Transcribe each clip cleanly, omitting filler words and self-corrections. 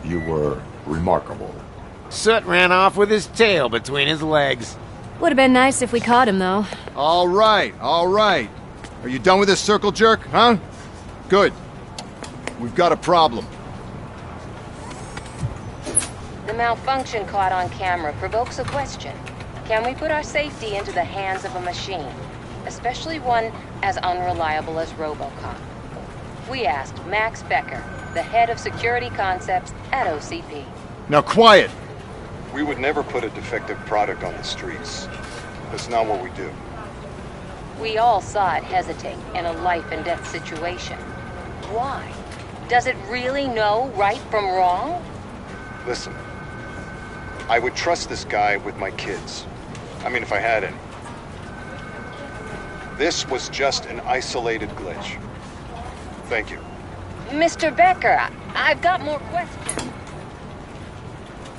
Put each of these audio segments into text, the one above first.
You were remarkable. Soot ran off with his tail between his legs. Would have been nice if we caught him, though. All right, all right. Are you done with this circle jerk, huh? Good. We've got a problem. The malfunction caught on camera provokes a question. Can we put our safety into the hands of a machine? Especially one as unreliable as ROBOCOP. We asked Max Becker, the head of security concepts at OCP. Now quiet! We would never put a defective product on the streets. That's not what we do. We all saw it hesitate in a life-and-death situation. Why? Does it really know right from wrong? Listen, I would trust this guy with my kids. I mean, if I had any. This was just an isolated glitch. Thank you. Mr. Becker, I've got more questions.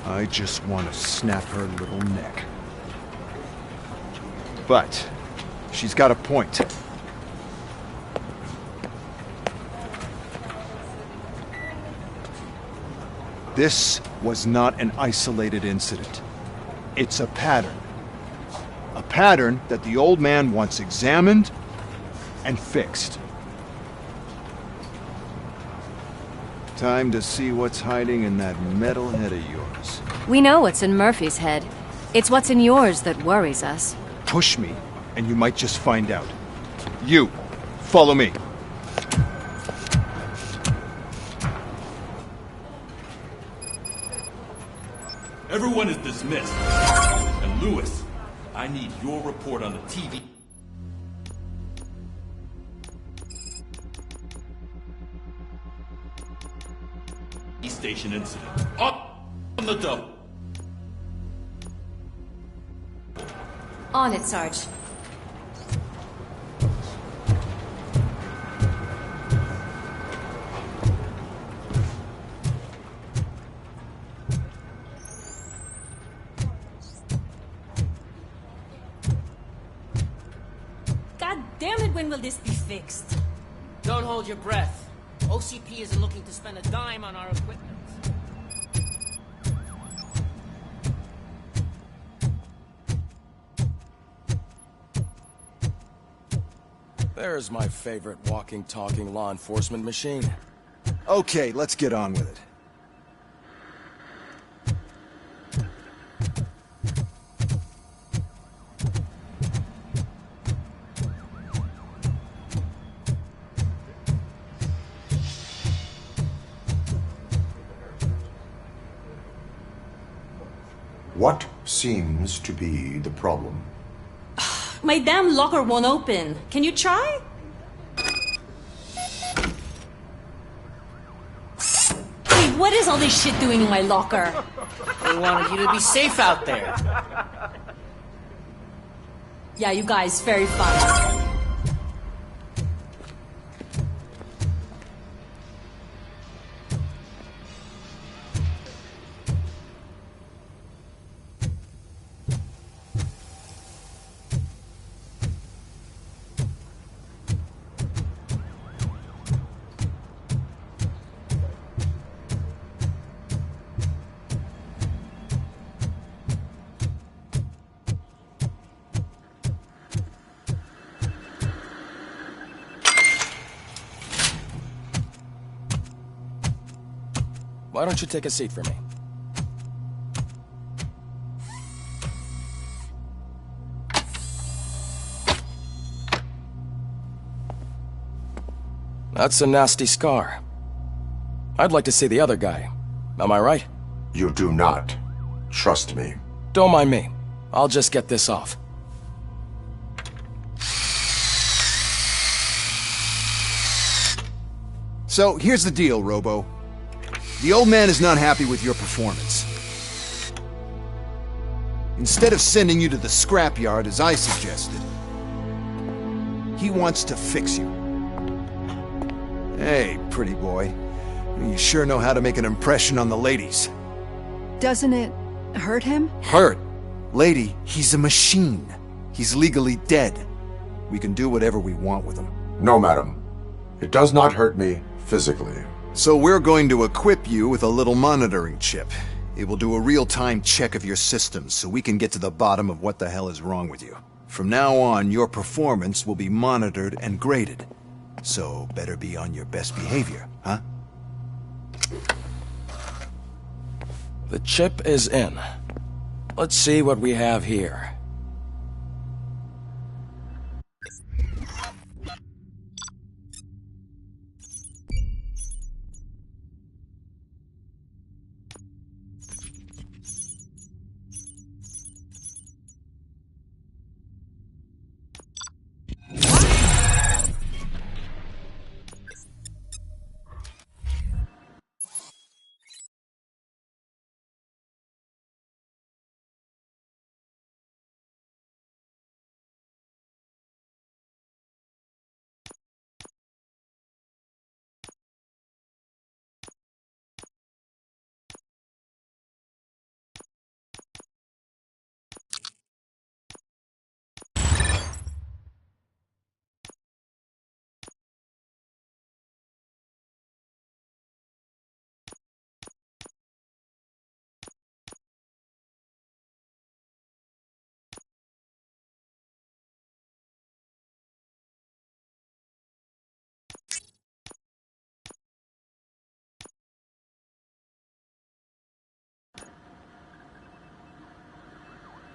I just want to snap her little neck. But she's got a point. This was not an isolated incident. It's a pattern. A pattern that the old man wants examined and fixed. Time to see what's hiding in that metal head of yours. We know what's in Murphy's head. It's what's in yours that worries us. Push me, and you might just find out. You, follow me. Everyone is dismissed. And Lewis, I need your report on the TV. Station incident. Up on the double. On it, Sarge. God damn it, when will this be fixed? Don't hold your breath. OCP isn't looking to spend a dime on our equipment. There's my favorite walking, talking law enforcement machine. Okay, let's get on with it. What seems to be the problem? My damn locker won't open. Can you try? Hey, what is all this shit doing in my locker? They wanted you to be safe out there. Yeah, you guys, very fun. Why don't you take a seat for me? That's a nasty scar. I'd like to see the other guy. Am I right? You do not. Trust me. Don't mind me. I'll just get this off. So, here's the deal, Robo. The old man is not happy with your performance. Instead of sending you to the scrapyard as I suggested, he wants to fix you. Hey, pretty boy. You sure know how to make an impression on the ladies. Doesn't it hurt him? Hurt? Lady, he's a machine. He's legally dead. We can do whatever we want with him. No, madam. It does not hurt me physically. So we're going to equip you with a little monitoring chip. It will do a real-time check of your systems so we can get to the bottom of what the hell is wrong with you. From now on, your performance will be monitored and graded. So better be on your best behavior, huh? The chip is in. Let's see what we have here.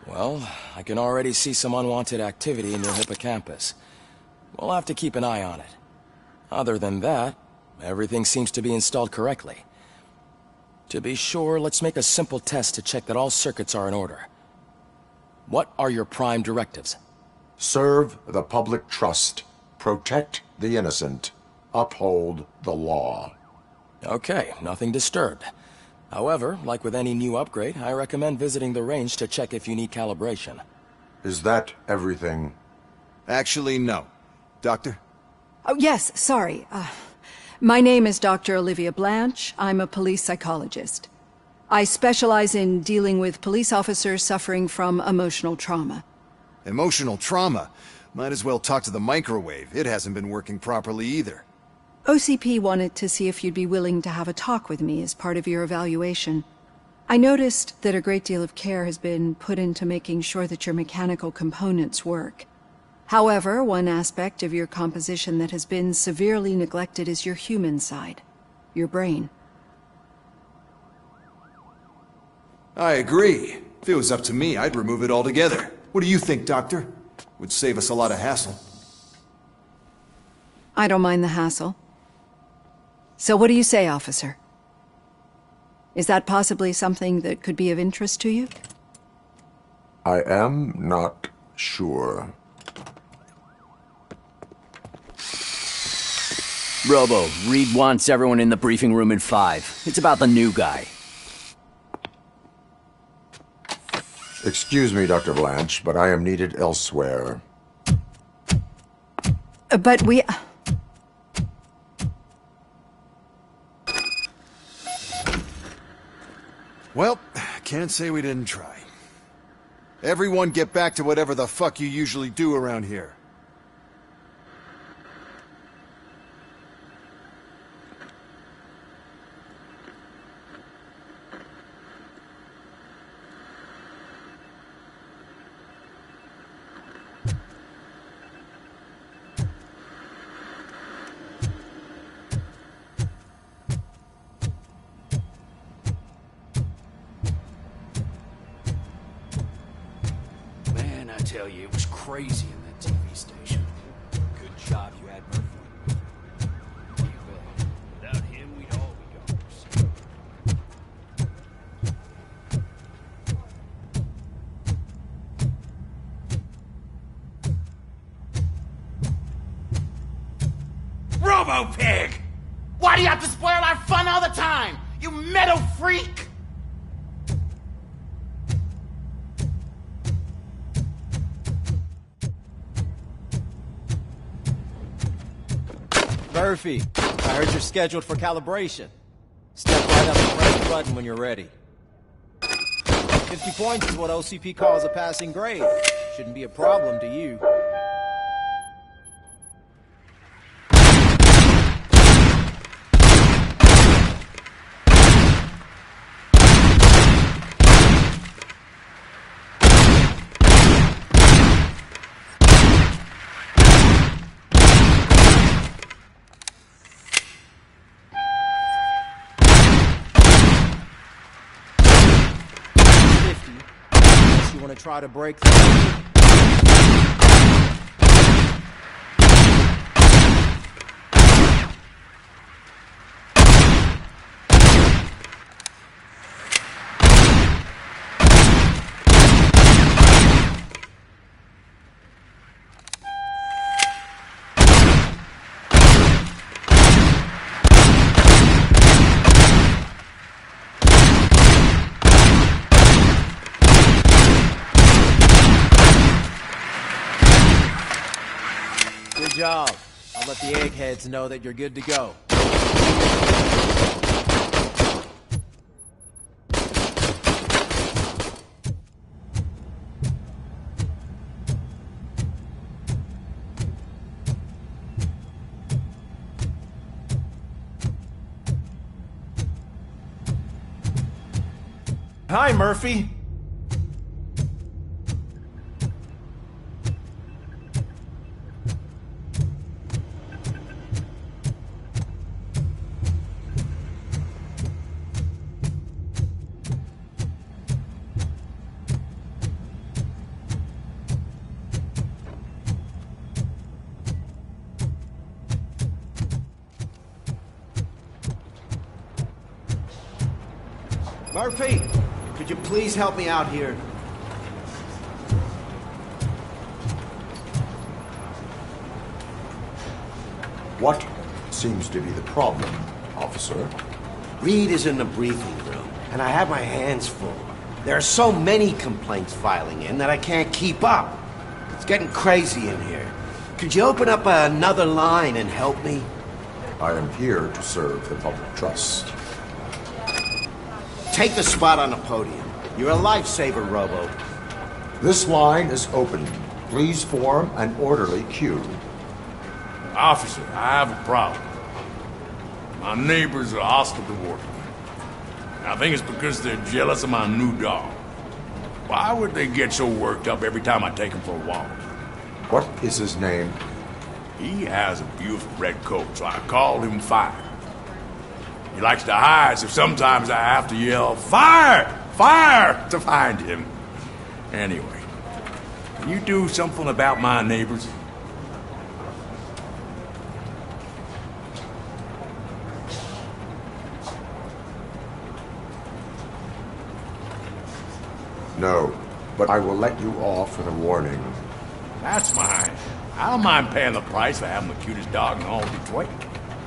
Well, I can already see some unwanted activity in your hippocampus. We'll have to keep an eye on it. Other than that, everything seems to be installed correctly. To be sure, let's make a simple test to check that all circuits are in order. What are your prime directives? Serve the public trust. Protect the innocent. Uphold the law. Okay, nothing disturbed. However, like with any new upgrade, I recommend visiting the range to check if you need calibration. Is that everything? Actually, no. Doctor? Oh, yes, sorry. My name is Dr. Olivia Blanche. I'm a police psychologist. I specialize in dealing with police officers suffering from emotional trauma. Emotional trauma? Might as well talk to the microwave. It hasn't been working properly either. OCP wanted to see if you'd be willing to have a talk with me as part of your evaluation. I noticed that a great deal of care has been put into making sure that your mechanical components work. However, one aspect of your composition that has been severely neglected is your human side, your brain. I agree. If it was up to me, I'd remove it altogether. What do you think, Doctor? Would save us a lot of hassle. I don't mind the hassle. So what do you say, officer? Is that possibly something that could be of interest to you? I am not sure. Robo, Reed wants everyone in the briefing room in 5. It's about the new guy. Excuse me, Dr. Blanche, but I am needed elsewhere. But we... Well, can't say we didn't try. Everyone get back to whatever the fuck you usually do around here. I tell you, it was crazy in that TV station. Good job you had Murphy. You bet. Without him, we'd all be gone. Robo-Pig! Why do you have to spoil our fun all the time? You metal freak! Murphy, I heard you're scheduled for calibration. Step right up and press the button when you're ready. 50 points is what OCP calls a passing grade. Shouldn't be a problem to you. You want to try to break through? Good job. I'll let the eggheads know that you're good to go. Hi, Murphy. Murphy, could you please help me out here? What seems to be the problem, officer? Reed is in the briefing room, and I have my hands full. There are so many complaints filing in that I can't keep up. It's getting crazy in here. Could you open up another line and help me? I am here to serve the public trust. Take the spot on the podium. You're a lifesaver, Robo. This line is open. Please form an orderly queue. Officer, I have a problem. My neighbors are hostile toward me. I think it's because they're jealous of my new dog. Why would they get so worked up every time I take him for a walk? What is his name? He has a beautiful red coat, so I called him Fire. He likes to hide, so sometimes I have to yell, "Fire! Fire!" to find him. Anyway, can you do something about my neighbors? No, but I will let you off with a warning. That's mine. I don't mind paying the price for having the cutest dog in all of Detroit.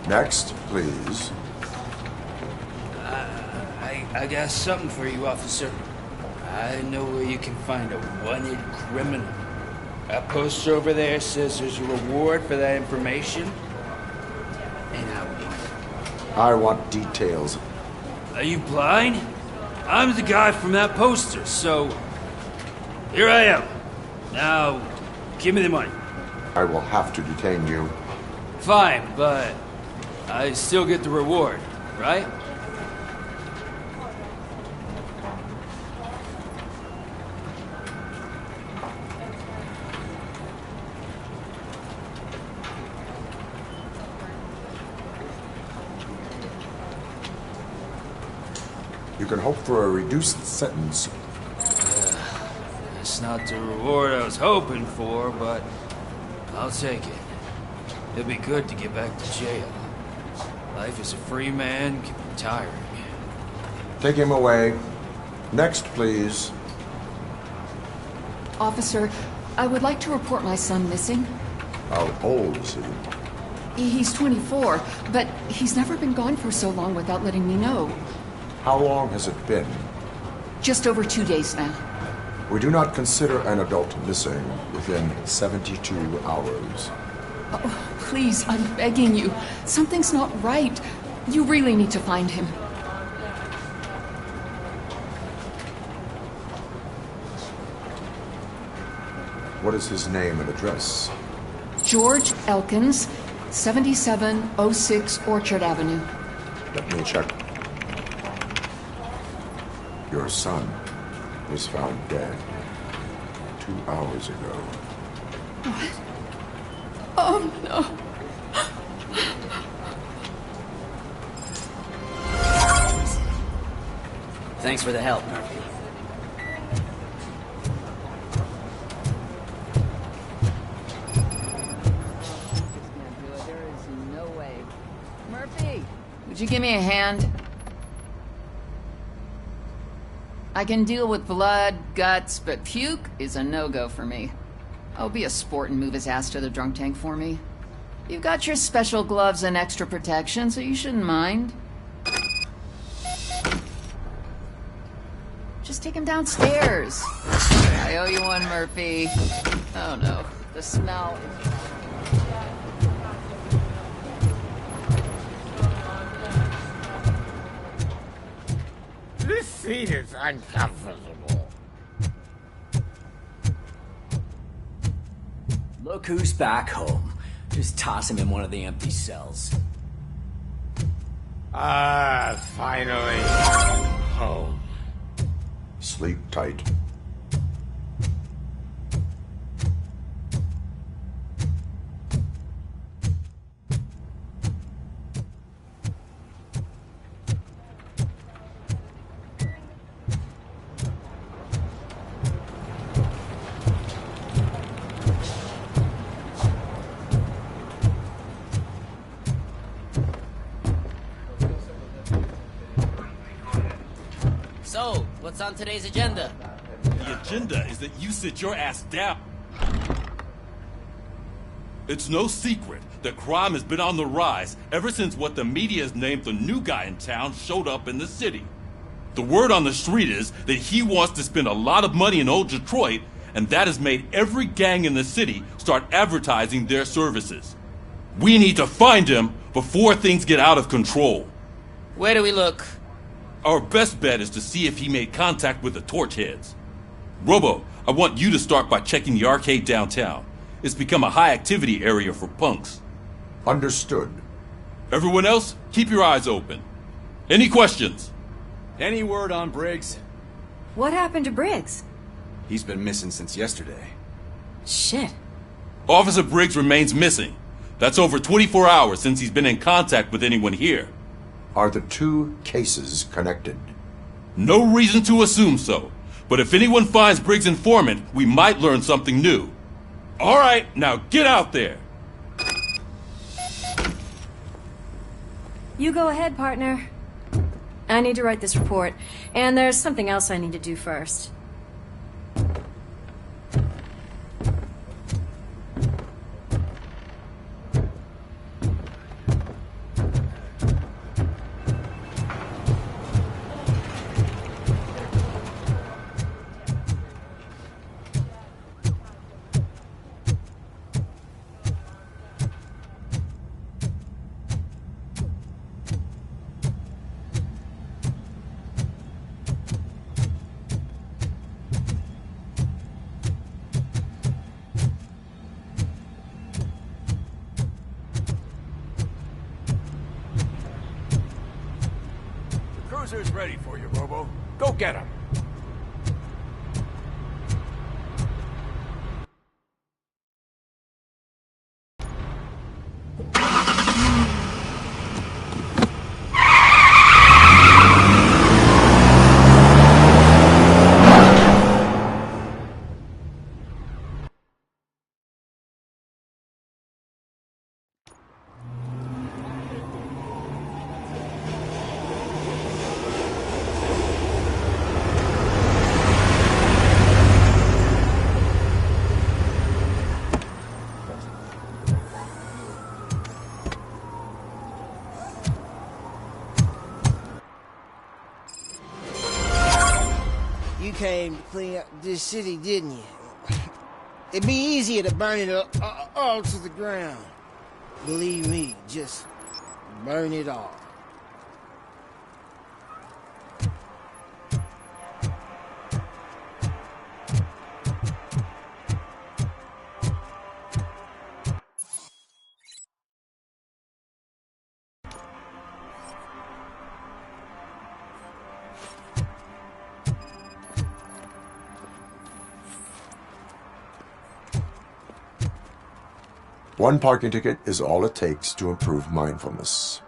Next, please. I got something for you, officer. I know where you can find a wanted criminal. That poster over there says there's a reward for that information. And I want details. Are you blind? I'm the guy from that poster, so... Here I am. Now, give me the money. I will have to detain you. Fine, but I still get the reward, right? You can hope for a reduced sentence. That's not the reward I was hoping for, but I'll take it. It'll be good to get back to jail. Life as a free man can be tiring. Take him away. Next, please. Officer, I would like to report my son missing. How old is he? He's 24, but he's never been gone for so long without letting me know. How long has it been? Just over 2 days now. We do not consider an adult missing within 72 hours. Oh, please, I'm begging you. Something's not right. You really need to find him. What is his name and address? George Elkins, 7706 Orchard Avenue. Let me check. Your son was found dead 2 hours ago. What? Oh, no. Thanks for the help, Murphy. Would you give me a hand? I can deal with blood, guts, but puke is a no-go for me. Oh, be a sport and move his ass to the drunk tank for me. You've got your special gloves and extra protection, so you shouldn't mind. Just take him downstairs. I owe you one, Murphy. Oh no, the smell. This seat is uncomfortable. Look who's back home. Just toss him in one of the empty cells. Finally. Home. Sleep tight. So, what's on today's agenda? The agenda is that you sit your ass down. It's no secret that crime has been on the rise ever since what the media has named the new guy in town showed up in the city. The word on the street is that he wants to spend a lot of money in old Detroit, and that has made every gang in the city start advertising their services. We need to find him before things get out of control. Where do we look? Our best bet is to see if he made contact with the torch heads. Robo, I want you to start by checking the arcade downtown. It's become a high-activity area for punks. Understood. Everyone else, keep your eyes open. Any questions? Any word on Briggs? What happened to Briggs? He's been missing since yesterday. Shit. Officer Briggs remains missing. That's over 24 hours since he's been in contact with anyone here. Are the two cases connected? No reason to assume so. But if anyone finds Briggs' informant, we might learn something new. All right, now get out there. You go ahead, partner. I need to write this report, and there's something else I need to do first. Cruiser's ready for you, Robo. Go get him. You came to clean up this city, didn't you? It'd be easier to burn it all to the ground. Believe me, just burn it all. One parking ticket is all it takes to improve mindfulness.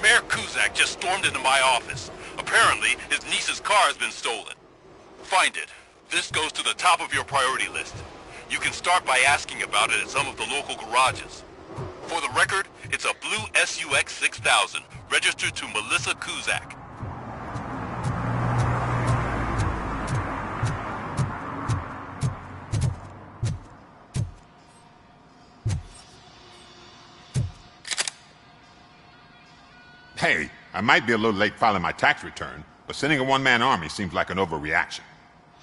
Mayor Kuzak just stormed into my office. Apparently, his niece's car has been stolen. Find it. This goes to the top of your priority list. You can start by asking about it at some of the local garages. For the record, it's a blue SUX 6000, registered to Melissa Kuzak. Hey, I might be a little late filing my tax return, but sending a one-man army seems like an overreaction.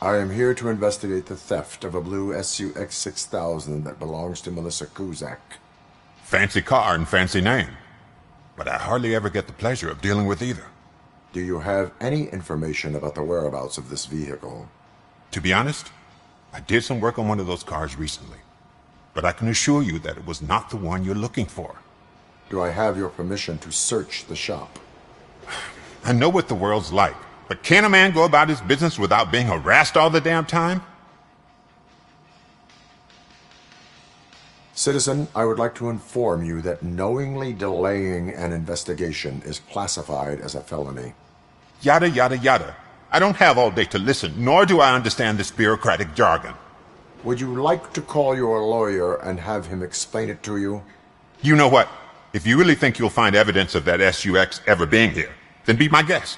I am here to investigate the theft of a blue SUX 6000 that belongs to Melissa Kuzak. Fancy car and fancy name. But I hardly ever get the pleasure of dealing with either. Do you have any information about the whereabouts of this vehicle? To be honest, I did some work on one of those cars recently. But I can assure you that it was not the one you're looking for. Do I have your permission to search the shop? I know what the world's like, but can a man go about his business without being harassed all the damn time? Citizen, I would like to inform you that knowingly delaying an investigation is classified as a felony. Yada, yada, yada. I don't have all day to listen, nor do I understand this bureaucratic jargon. Would you like to call your lawyer and have him explain it to you? You know what? If you really think you'll find evidence of that SUX ever being here, then be my guest.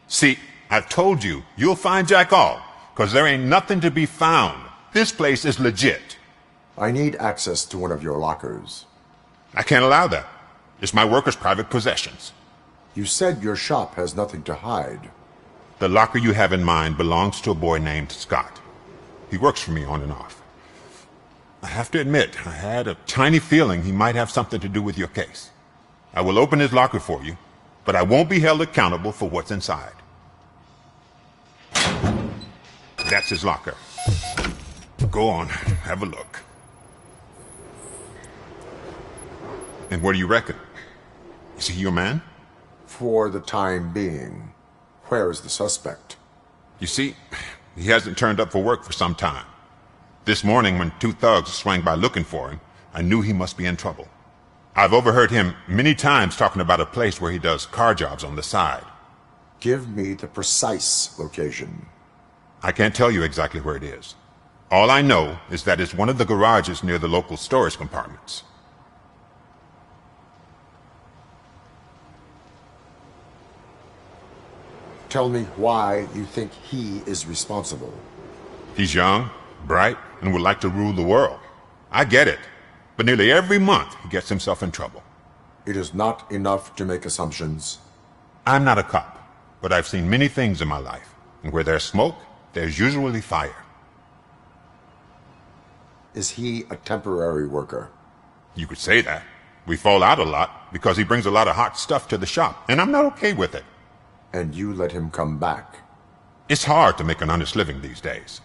See, I've told you, you'll find Jack all, 'cause there ain't nothing to be found. This place is legit. I need access to one of your lockers. I can't allow that. It's my workers' private possessions. You said your shop has nothing to hide. The locker you have in mind belongs to a boy named Scott. He works for me on and off. I have to admit, I had a tiny feeling he might have something to do with your case. I will open his locker for you, but I won't be held accountable for what's inside. That's his locker. Go on, have a look. And what do you reckon? Is he your man? For the time being. Where is the suspect? You see, he hasn't turned up for work for some time. This morning, when 2 thugs swang by looking for him, I knew he must be in trouble. I've overheard him many times talking about a place where he does car jobs on the side. Give me the precise location. I can't tell you exactly where it is. All I know is that it's one of the garages near the local storage compartments. Tell me why you think he is responsible. He's young, bright, and would like to rule the world. I get it. But nearly every month he gets himself in trouble. It is not enough to make assumptions. I'm not a cop, but I've seen many things in my life. And where there's smoke, there's usually fire. Is he a temporary worker? You could say that. We fall out a lot because he brings a lot of hot stuff to the shop, and I'm not okay with it. And you let him come back? It's hard to make an honest living these days.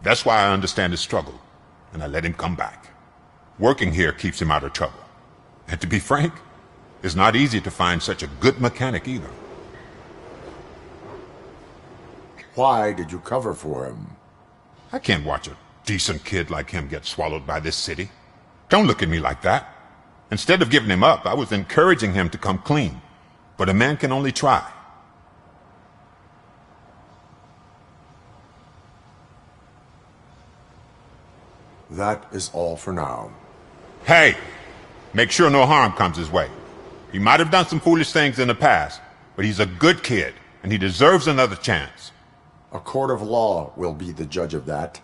That's why I understand his struggle, and I let him come back. Working here keeps him out of trouble. And to be frank, it's not easy to find such a good mechanic either. Why did you cover for him? I can't watch a decent kid like him get swallowed by this city. Don't look at me like that. Instead of giving him up, I was encouraging him to come clean. But a man can only try. That is all for now. Hey! Make sure no harm comes his way. He might have done some foolish things in the past, but he's a good kid, and he deserves another chance. A court of law will be the judge of that.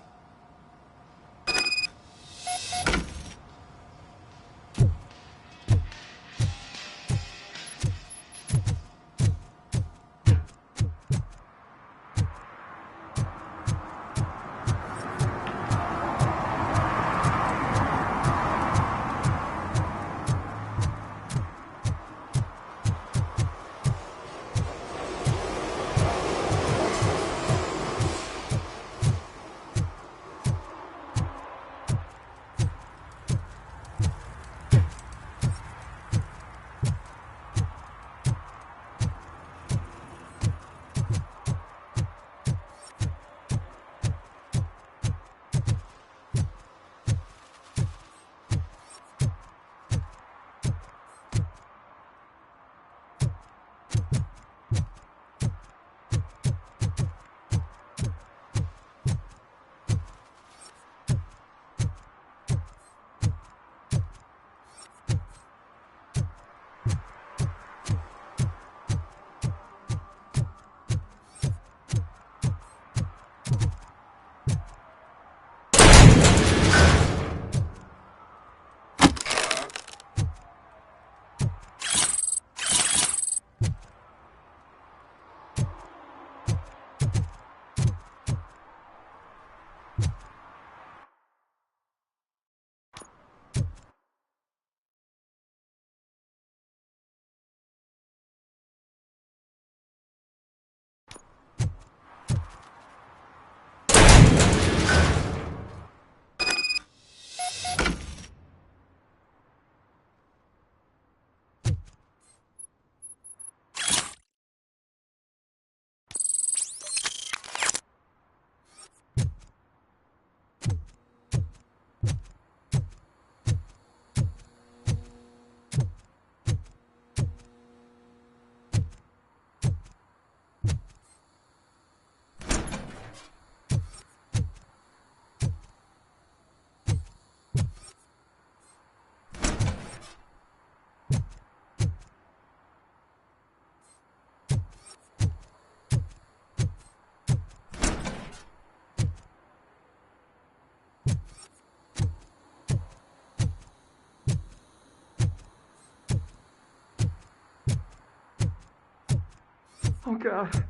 Oh God,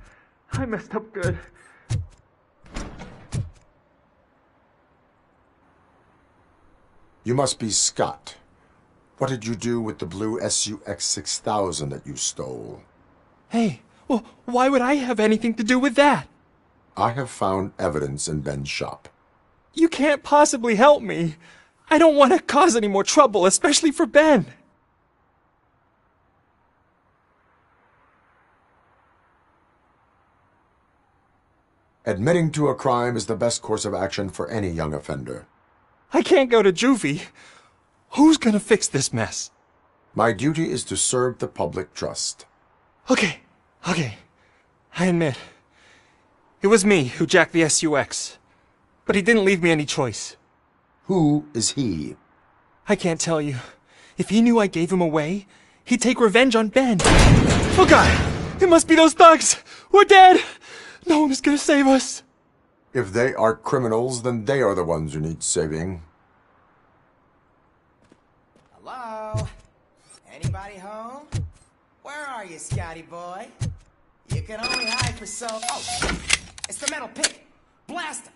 I messed up good. You must be Scott. What did you do with the blue SUX 6000 that you stole? Hey, well, why would I have anything to do with that? I have found evidence in Ben's shop. You can't possibly help me. I don't want to cause any more trouble, especially for Ben. Admitting to a crime is the best course of action for any young offender. I can't go to juvie. Who's gonna fix this mess? My duty is to serve the public trust. Okay. I admit. It was me who jacked the SUX. But he didn't leave me any choice. Who is he? I can't tell you. If he knew I gave him away, he'd take revenge on Ben. Oh God! It must be those thugs! We're dead! No one is gonna save us. If they are criminals, then they are the ones who need saving. Hello? Anybody home? Where are you, Scotty boy? You can only hide for so... Oh! It's the metal pick! Blast him!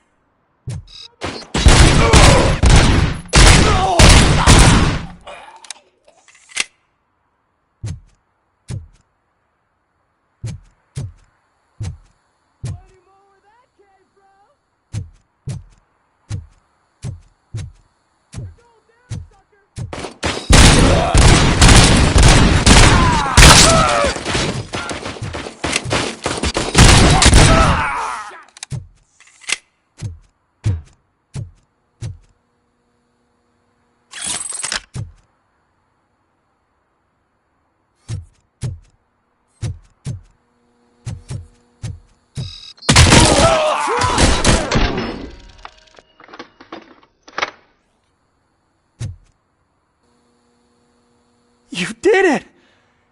You did it!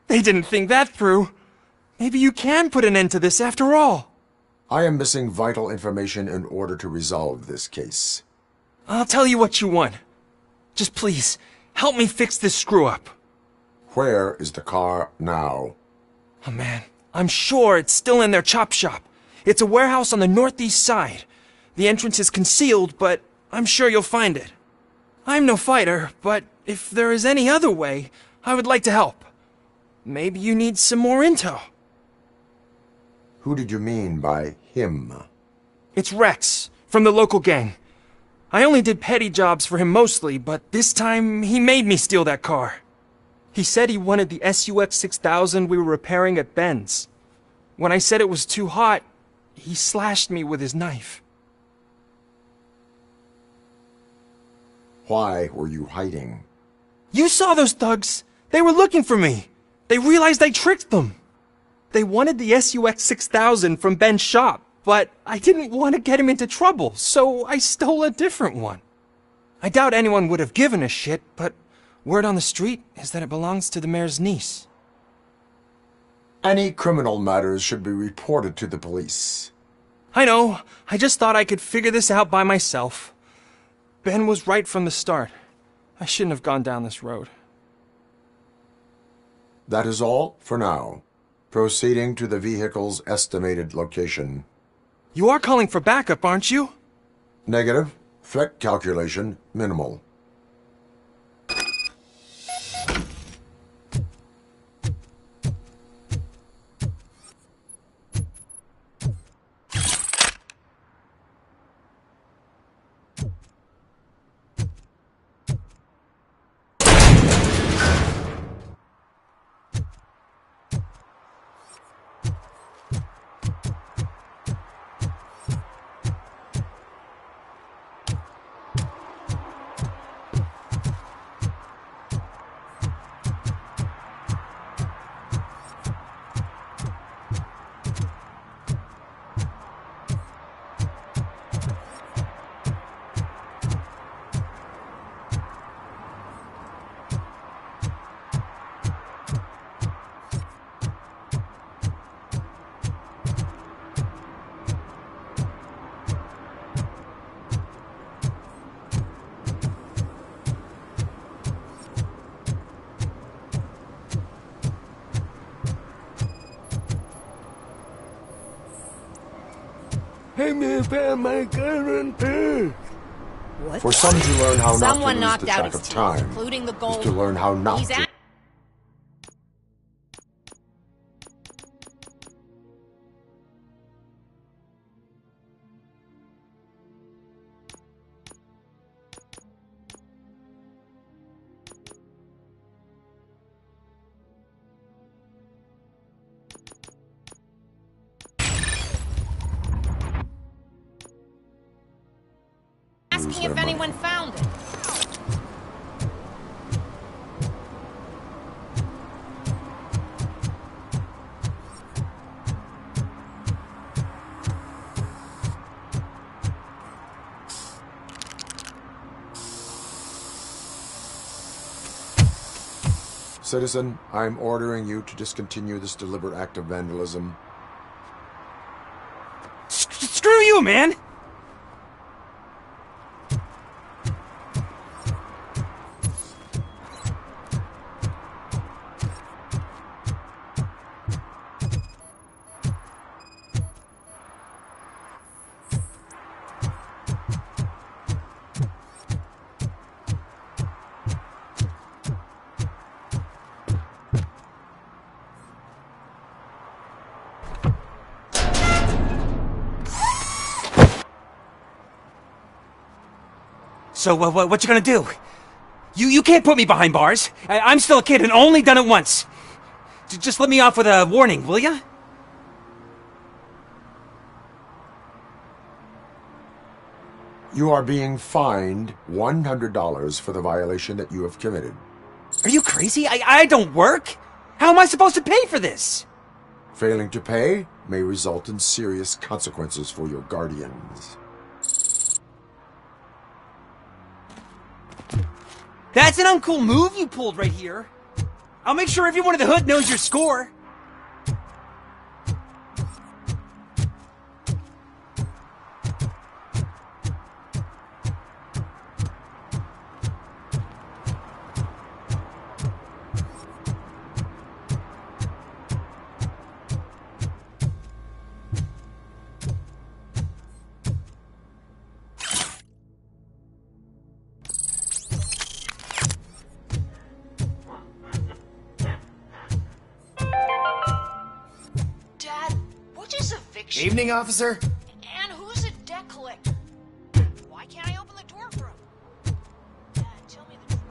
They didn't think that through. Maybe you can put an end to this after all. I am missing vital information in order to resolve this case. I'll tell you what you want. Just please, help me fix this screw-up. Where is the car now? Oh man, I'm sure it's still in their chop shop. It's a warehouse on the northeast side. The entrance is concealed, but I'm sure you'll find it. I'm no fighter, but if there is any other way, I would like to help. Maybe you need some more intel. Who did you mean by him? It's Rex, from the local gang. I only did petty jobs for him mostly, but this time he made me steal that car. He said he wanted the SUX 6000 we were repairing at Ben's. When I said it was too hot, he slashed me with his knife. Why were you hiding? You saw those thugs! They were looking for me! They realized I tricked them! They wanted the SUX 6000 from Ben's shop, but I didn't want to get him into trouble, so I stole a different one. I doubt anyone would have given a shit, but word on the street is that it belongs to the mayor's niece. Any criminal matters should be reported to the police. I know. I just thought I could figure this out by myself. Ben was right from the start. I shouldn't have gone down this road. That is all for now. Proceeding to the vehicle's estimated location. You are calling for backup, aren't you? Negative. Threat calculation minimal. My gun. What? For some to learn how Someone not to lose knocked the out track his of teeth, time including the is gold. to learn how not He's to. asking if anyone found it. Citizen, I'm ordering you to discontinue this deliberate act of vandalism. Screw you, man! So, what you gonna do? You can't put me behind bars. I'm still a kid and only done it once. Just let me off with a warning, will ya? You are being fined $100 for the violation that you have committed. Are you crazy? I don't work. How am I supposed to pay for this? Failing to pay may result in serious consequences for your guardians. That's an uncool move you pulled right here. I'll make sure everyone in the hood knows your score. Evening, officer. And who's a debt collector? Why can't I open the door for him? Dad, tell me the truth.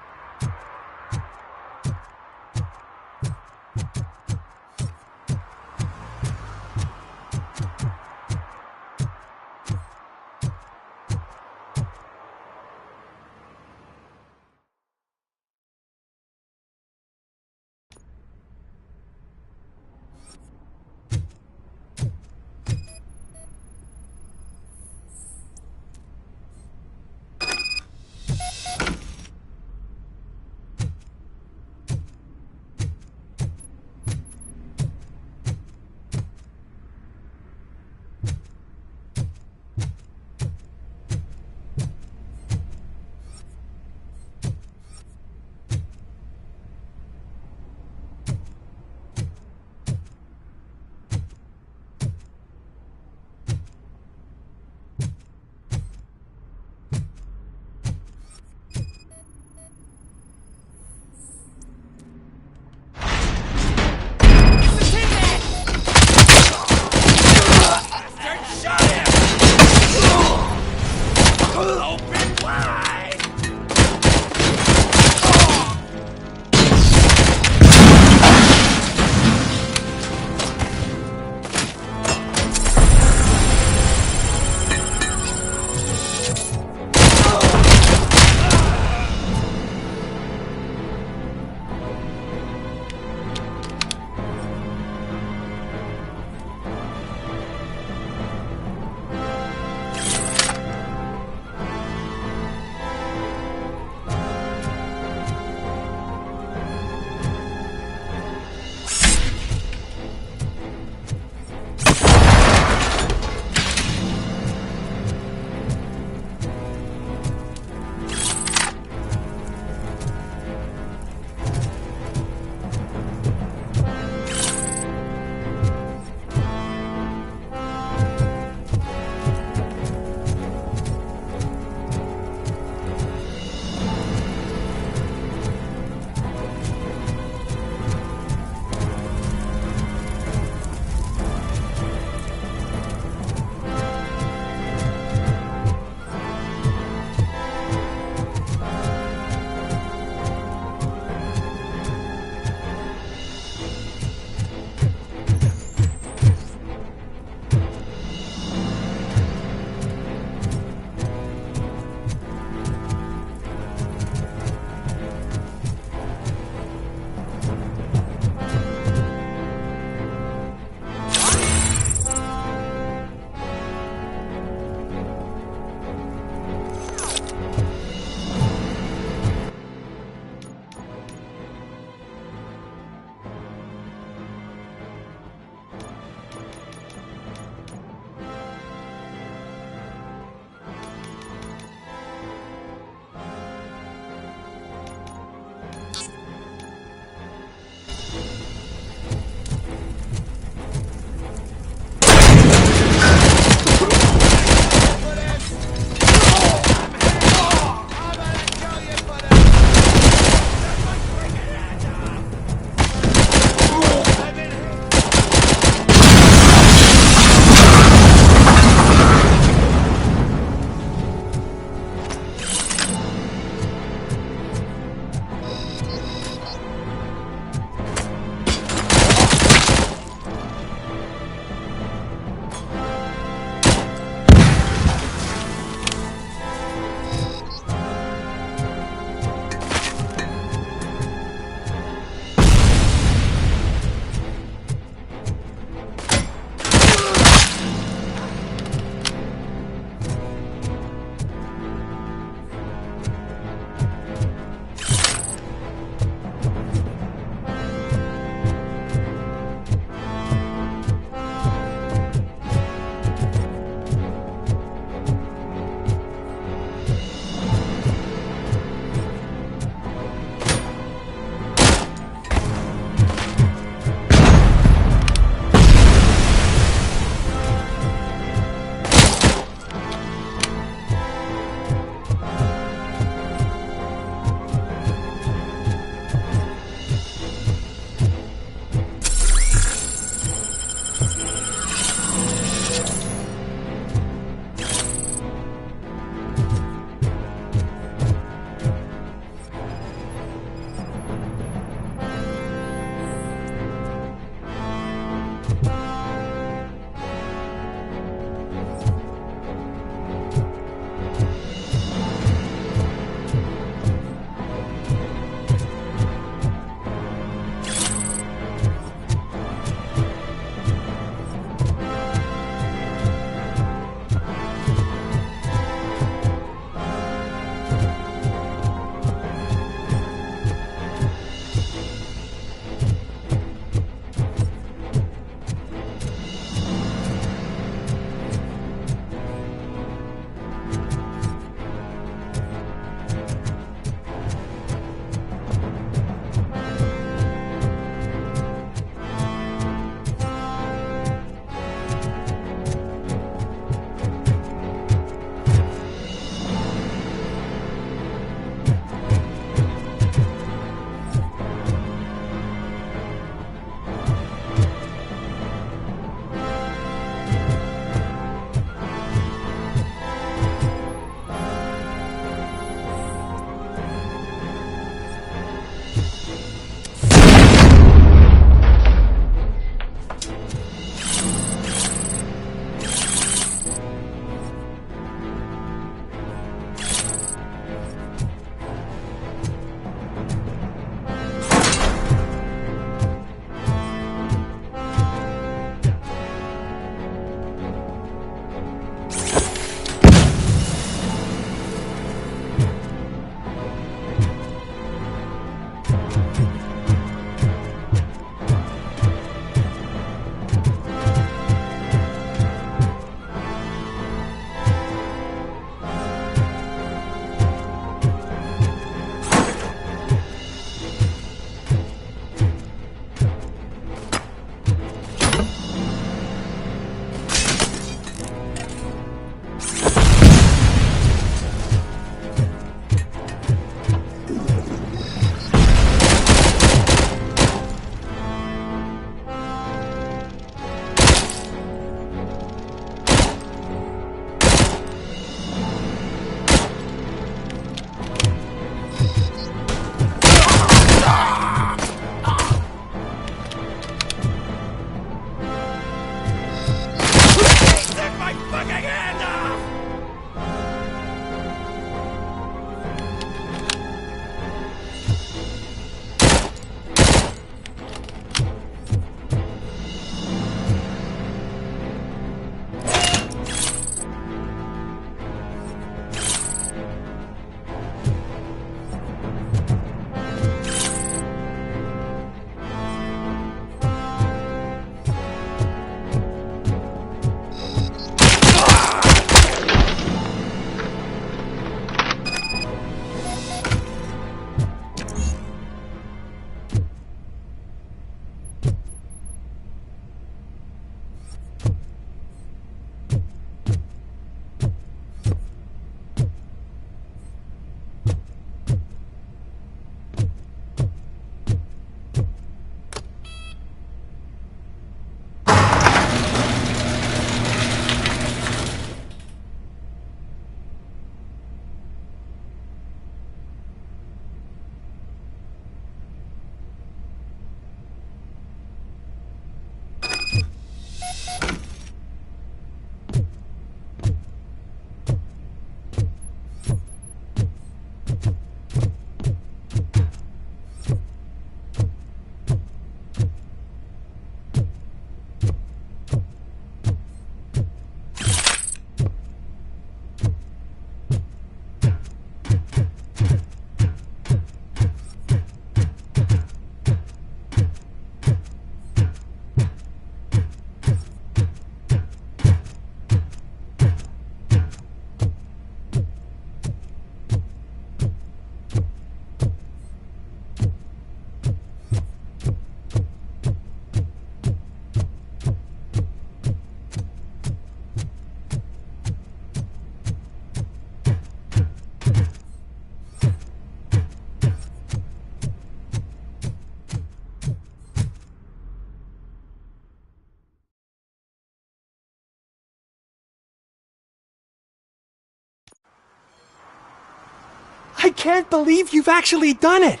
can't believe you've actually done it!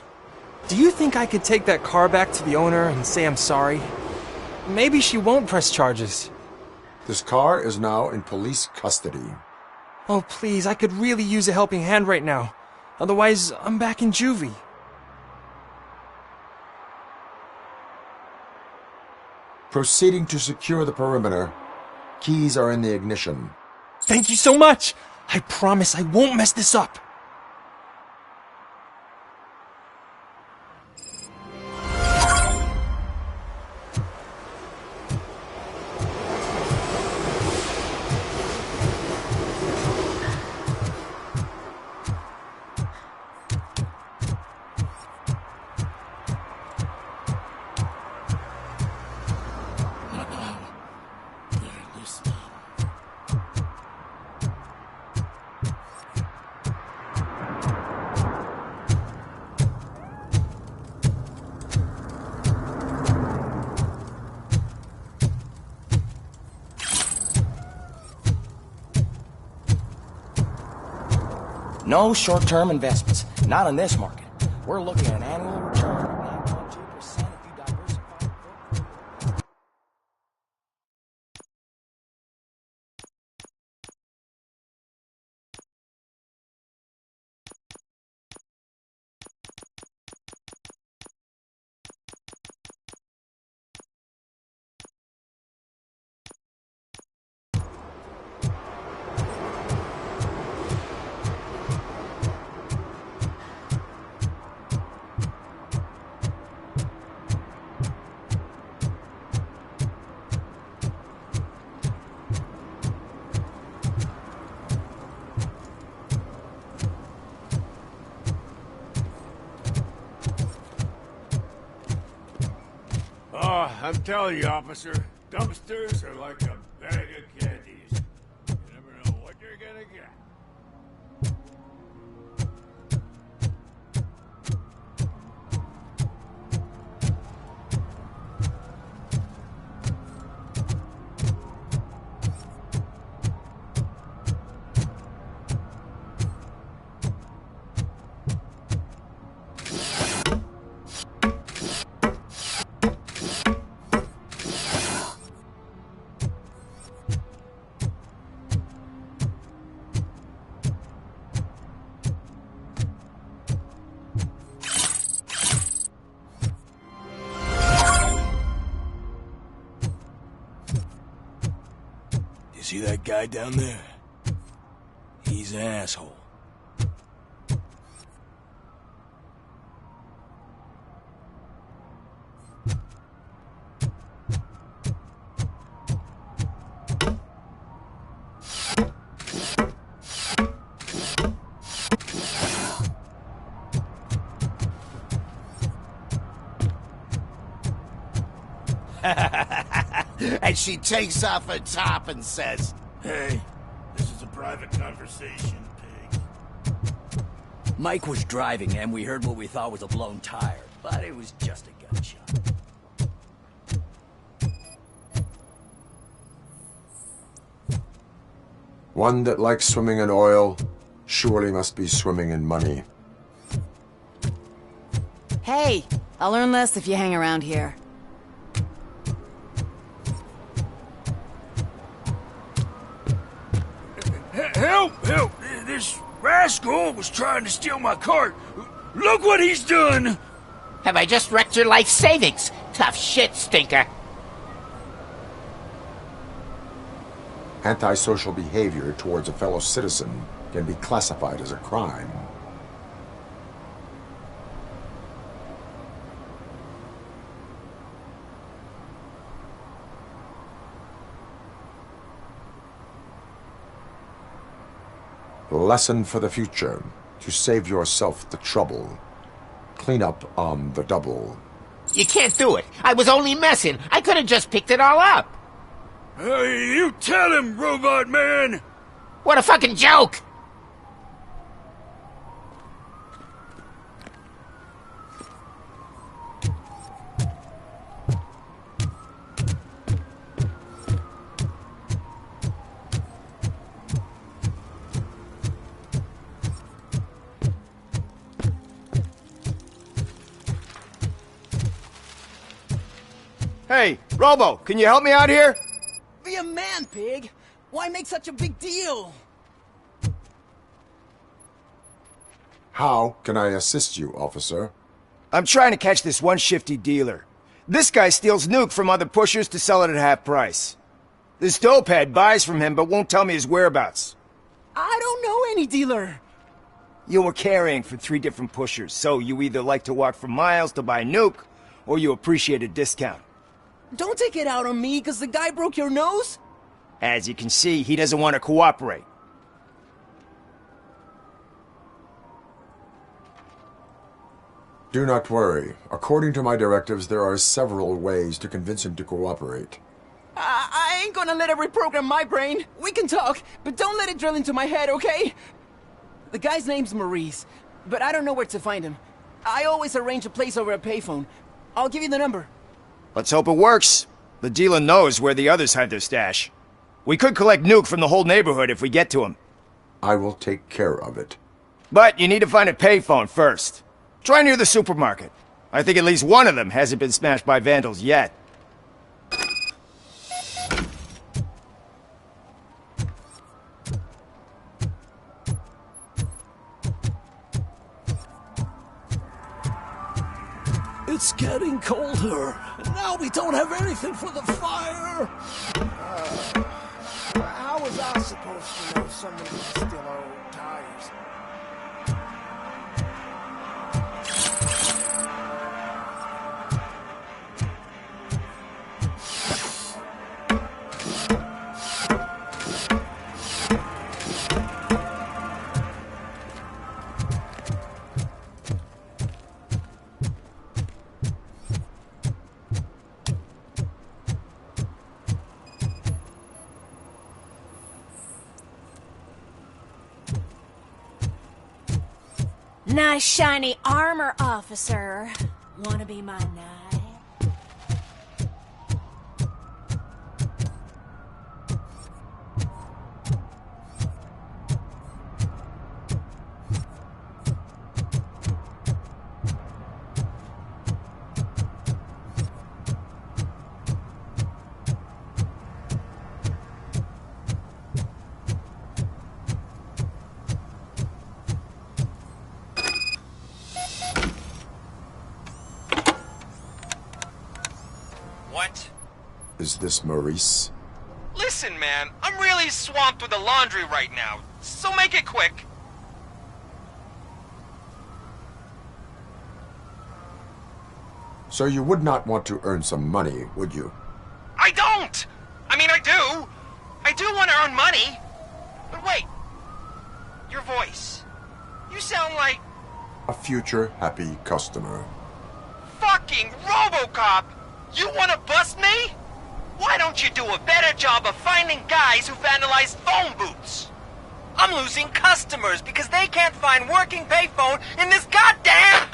Do you think I could take that car back to the owner and say I'm sorry? Maybe she won't press charges. This car is now in police custody. Oh, please, I could really use a helping hand right now. Otherwise, I'm back in juvie. Proceeding to secure the perimeter. Keys are in the ignition. Thank you so much! I promise I won't mess this up. No short-term investments. Not in this market. We're looking at an annual return of 9.2% if you diversify. Oh, I'm telling you, officer, dumpsters are like a bag of candies. You never know what you're gonna get. See that guy down there? He's an asshole. And she takes off her top and says, Hey, this is a private conversation, pig. Mike was driving and we heard what we thought was a blown tire, but it was just a gunshot. One that likes swimming in oil surely must be swimming in money. Hey, I'll learn less if you hang around here. Help! Help! This rascal was trying to steal my cart. Look what he's done! Have I just wrecked your life savings? Tough shit, stinker. Antisocial behavior towards a fellow citizen can be classified as a crime. Lesson for the future. To save yourself the trouble. Clean up on the double. You can't do it. I was only messing. I could have just picked it all up. You tell him, Robot Man! What a fucking joke! Hey, Robo, can you help me out here? Be a man, pig! Why make such a big deal? How can I assist you, officer? I'm trying to catch this one shifty dealer. This guy steals nuke from other pushers to sell it at half price. This dopehead buys from him but won't tell me his whereabouts. I don't know any dealer. You were carrying for 3 different pushers, so you either like to walk for miles to buy nuke, or you appreciate a discount. Don't take it out on me, because the guy broke your nose? As you can see, he doesn't want to cooperate. Do not worry. According to my directives, there are several ways to convince him to cooperate. I ain't gonna let it reprogram my brain. We can talk, but don't let it drill into my head, okay? The guy's name's Maurice, but I don't know where to find him. I always arrange a place over a payphone. I'll give you the number. Let's hope it works. The dealer knows where the others hide their stash. We could collect nuke from the whole neighborhood if we get to him. I will take care of it. But you need to find a payphone first. Try near the supermarket. I think at least one of them hasn't been smashed by vandals yet. It's getting colder, and now we don't have anything for the fire. How was I supposed to know someone could steal our old tires? Nice shiny armor, officer. Wanna be my knight? What? Is this Maurice? Listen, man, I'm really swamped with the laundry right now, so make it quick. So you would not want to earn some money, would you? I don't! I mean, I do. I do want to earn money. But wait. Your voice. You sound like... A future happy customer. fucking ROBOCOP! You want to bust me? Why don't you do a better job of finding guys who vandalize phone booths? I'm losing customers because they can't find working payphone in this goddamn...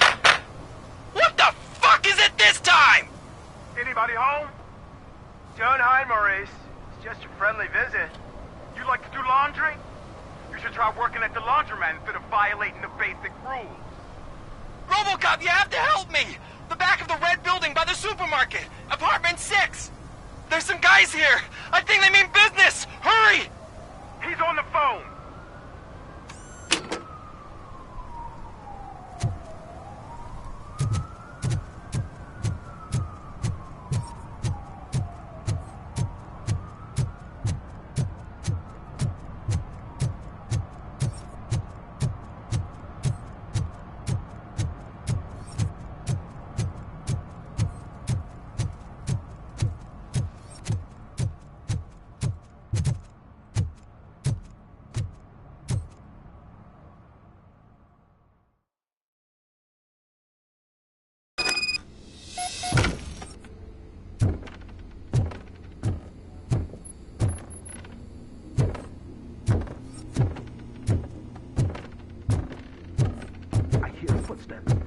What the fuck is it this time? Anybody home? Don't hide, Maurice. It's just a friendly visit. You like to do laundry? You should try working at the laundromat instead of violating the basic rules. ROBOCOP, you have to help me! The back of the red building by the supermarket. Apartment 6. There's some guys here. I think they mean business. Hurry! He's on the phone.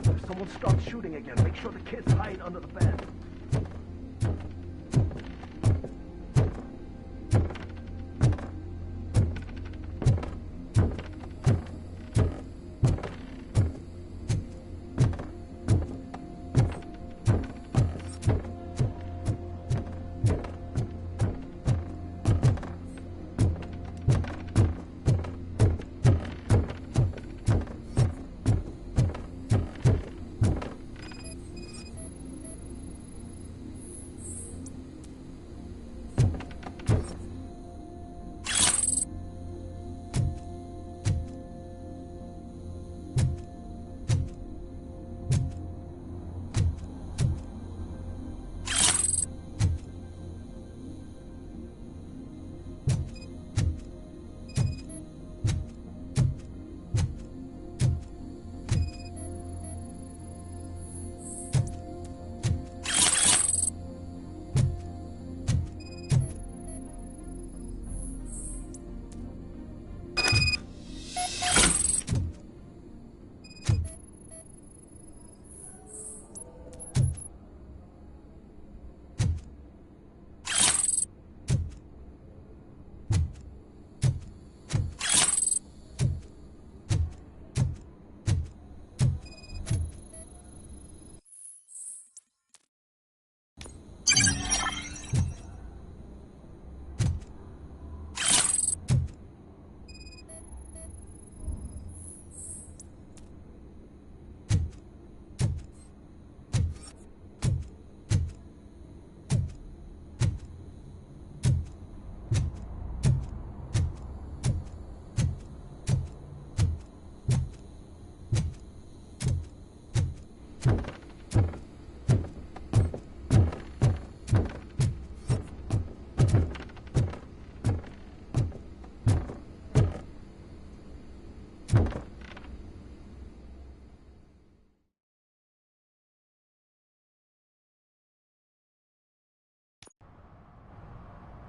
If someone starts shooting again, make sure the kids hide under the bed.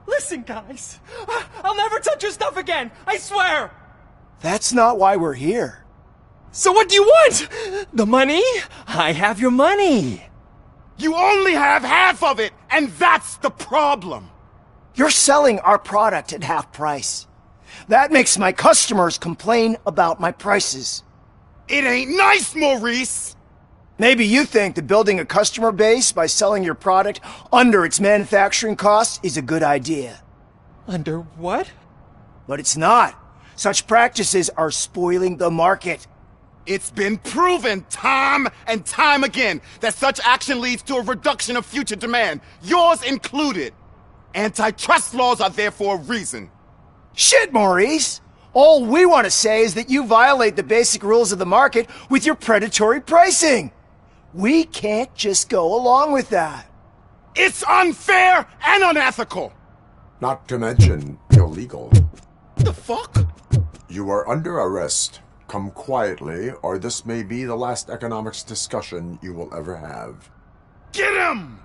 Listen, guys. I'll never touch your stuff again. I swear. That's not why we're here. So what do you want? The money? I have your money. You only have half of it, and that's the problem. You're selling our product at half price. That makes my customers complain about my prices. It ain't nice, Maurice! Maybe you think that building a customer base by selling your product under its manufacturing costs is a good idea. Under what? But it's not. Such practices are spoiling the market. It's been proven time and time again that such action leads to a reduction of future demand, yours included. Antitrust laws are there for a reason. Shit, Maurice! All we want to say is that you violate the basic rules of the market with your predatory pricing. We can't just go along with that. It's unfair and unethical! Not to mention illegal. The fuck? You are under arrest. Come quietly, or this may be the last economics discussion you will ever have. Get him!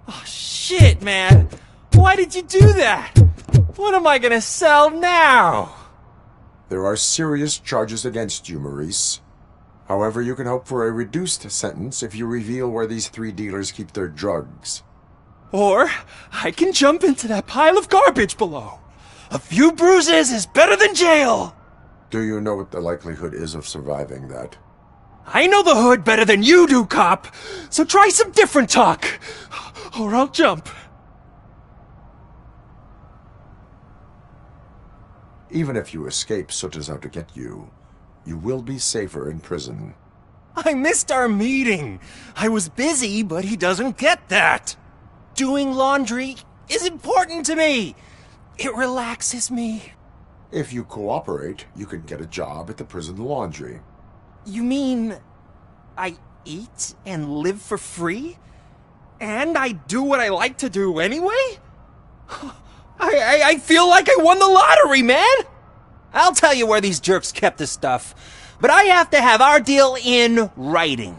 Oh, shit, man. Why did you do that? What am I gonna sell now? There are serious charges against you, Maurice. However, you can hope for a reduced sentence if you reveal where these 3 dealers keep their drugs. Or I can jump into that pile of garbage below. A few bruises is better than jail. Do you know what the likelihood is of surviving that? I know the hood better than you do, cop. So try some different talk, or I'll jump. Even if you escape Soot is out to get you, you will be safer in prison. I missed our meeting. I was busy, but he doesn't get that. Doing laundry is important to me. It relaxes me. If you cooperate, you can get a job at the prison laundry. You mean I eat and live for free? And I do what I like to do anyway? I feel like I won the lottery, man! I'll tell you where these jerks kept the stuff, but I have to have our deal in writing.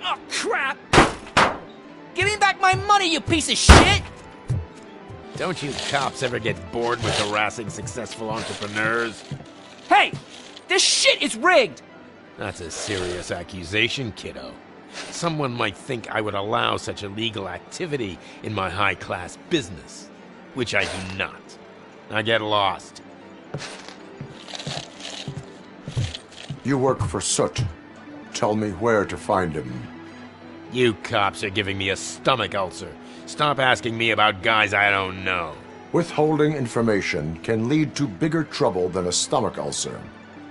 Oh, crap! Give me back my money, you piece of shit! Don't you cops ever get bored with harassing successful entrepreneurs? Hey! This shit is rigged! That's a serious accusation, kiddo. Someone might think I would allow such illegal activity in my high-class business, which I do not. Now get lost. You work for Soot. Tell me where to find him. You cops are giving me a stomach ulcer. Stop asking me about guys I don't know. Withholding information can lead to bigger trouble than a stomach ulcer.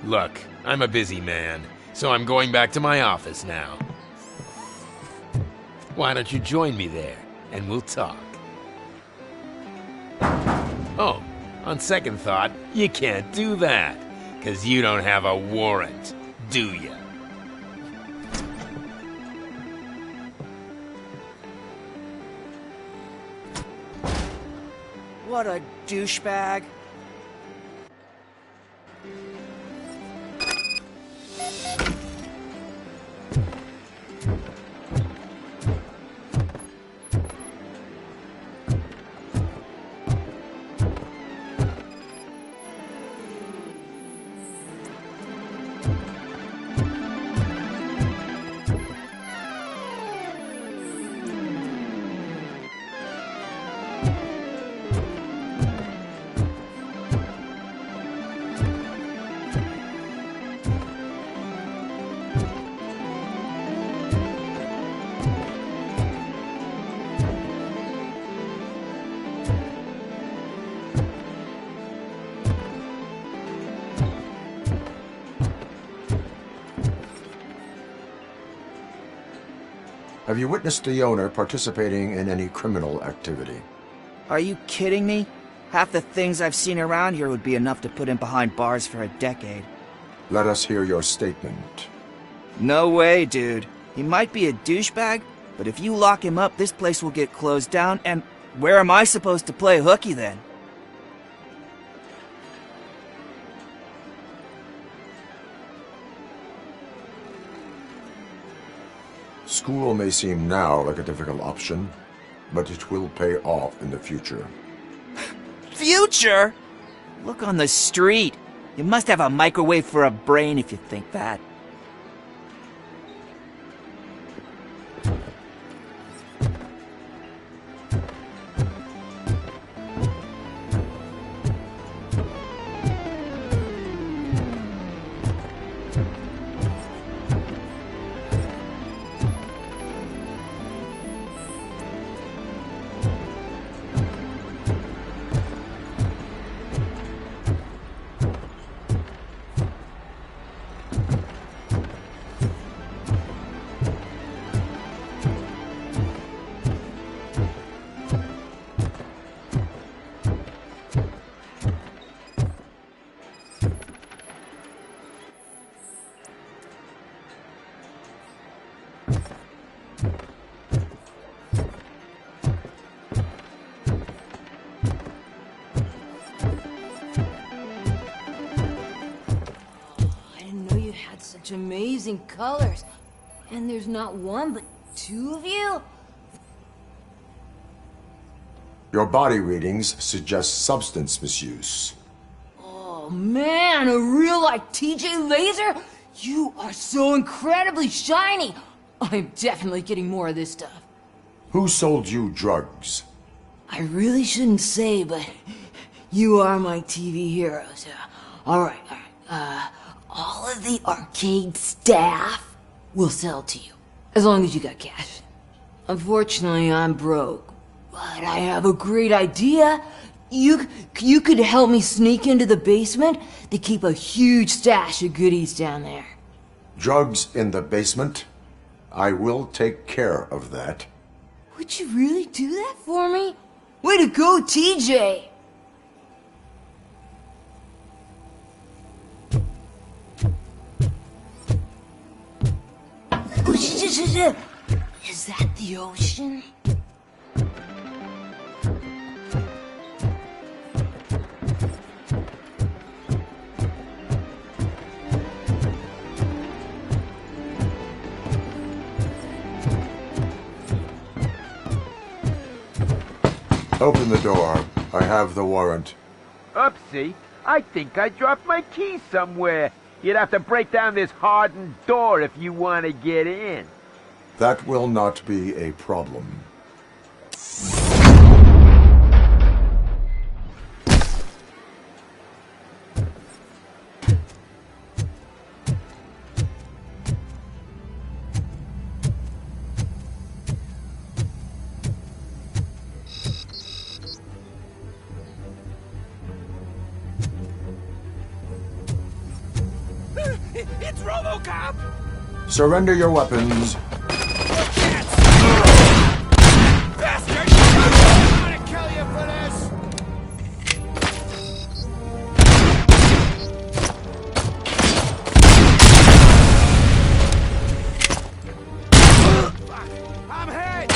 Look, I'm a busy man, so I'm going back to my office now. Why don't you join me there, and we'll talk? Oh, on second thought, you can't do that, 'cause you don't have a warrant, do you? What a douchebag. Have you witnessed the owner participating in any criminal activity? Are you kidding me? Half the things I've seen around here would be enough to put him behind bars for a decade. Let us hear your statement. No way, dude. He might be a douchebag, but if you lock him up, this place will get closed down, and where am I supposed to play hooky then? School may seem now like a difficult option, but it will pay off in the future. Future? Look on the street. You must have a microwave for a brain if you think that. Such amazing colors. And there's not one, but two of you? Your body readings suggest substance misuse. Oh man, a real like TJ Laser? You are so incredibly shiny. I'm definitely getting more of this stuff. Who sold you drugs? I really shouldn't say, but you are my TV heroes. Alright. All of the arcade staff will sell to you, as long as you got cash. Unfortunately, I'm broke, but I have a great idea. You could help me sneak into the basement. They keep a huge stash of goodies down there. Drugs in the basement? I will take care of that. Would you really do that for me? Way to go, TJ! Is that the ocean? Open the door. I have the warrant. Oopsie, I think I dropped my keys somewhere. You'd have to break down this hardened door if you want to get in. That will not be a problem. It's ROBOCOP! Surrender your weapons. I'm hit!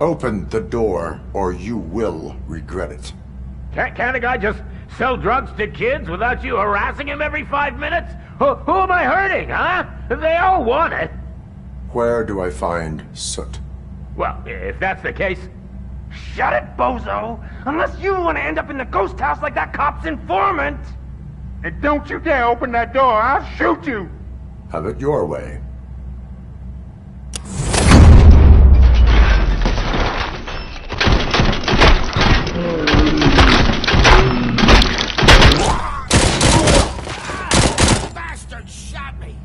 Open the door, or you will regret it. Can't a guy just sell drugs to kids without you harassing him every 5 minutes? Who am I hurting, huh? They all want it. Where do I find Soot? Well, if that's the case... Shut it, bozo! Unless you want to end up in the ghost house like that cop's informant! And don't you dare open that door, I'll shoot you! Have it your way. Bastard shot me!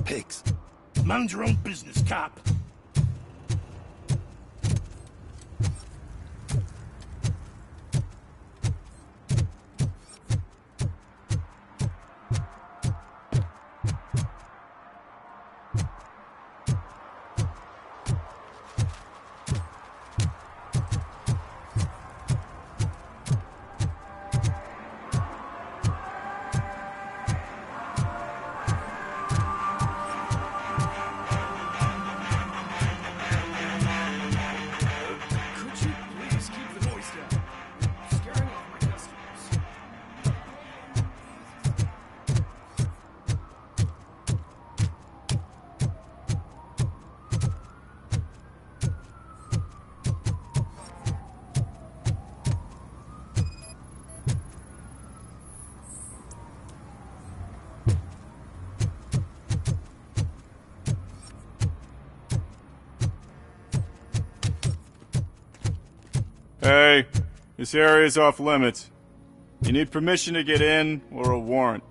Pigs. Mind your own business, cop. Hey, this area's off limits. You need permission to get in or a warrant.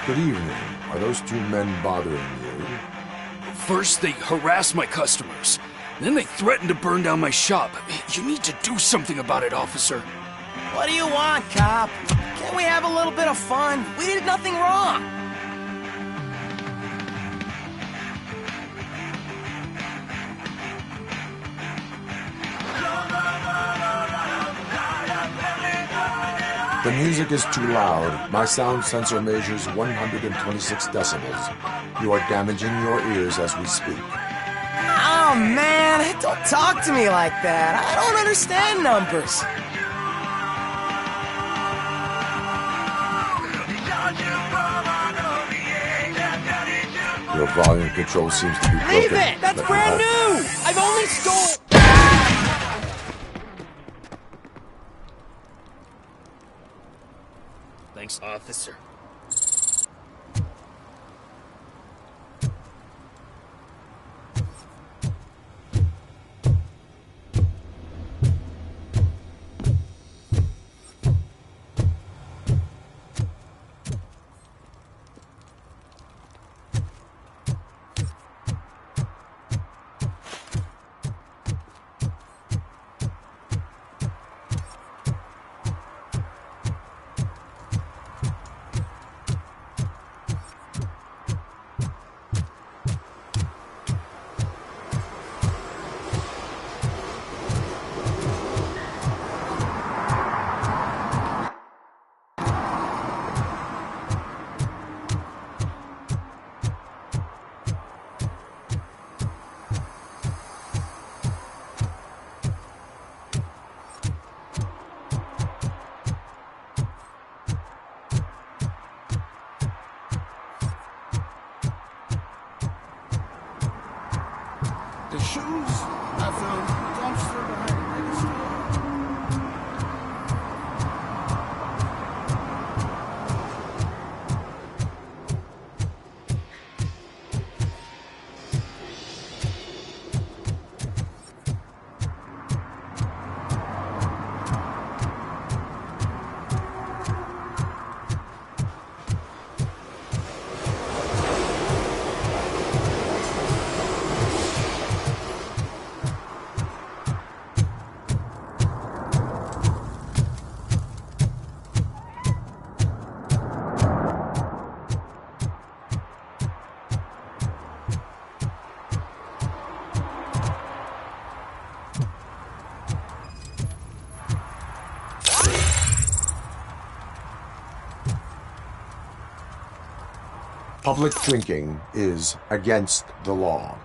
Good evening. Are those two men bothering you? First, they harass my customers. Then they threaten to burn down my shop. You need to do something about it, officer. What do you want, cop? Can't we have a little bit of fun? We did nothing wrong. The music is too loud. My sound sensor measures 126 decibels. You are damaging your ears as we speak. Oh, man, don't talk to me like that. I don't understand numbers. Your volume control seems to be broken. Leave it! That's brand new! I've only stole... Thanks, officer. The shoes I found in the dumpster behind the register. Public drinking is against the law.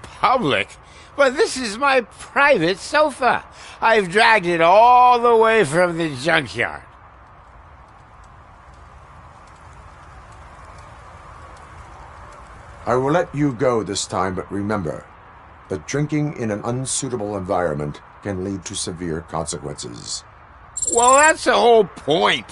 Public? But this is my private sofa. I've dragged it all the way from the junkyard. I will let you go this time, but remember that drinking in an unsuitable environment can lead to severe consequences. Well, that's the whole point.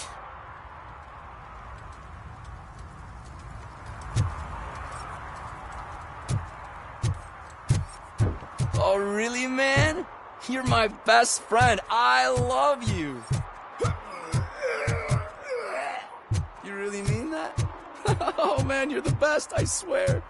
Oh, really, man? You're my best friend. I love you. You really mean that? Oh, man, you're the best, I swear.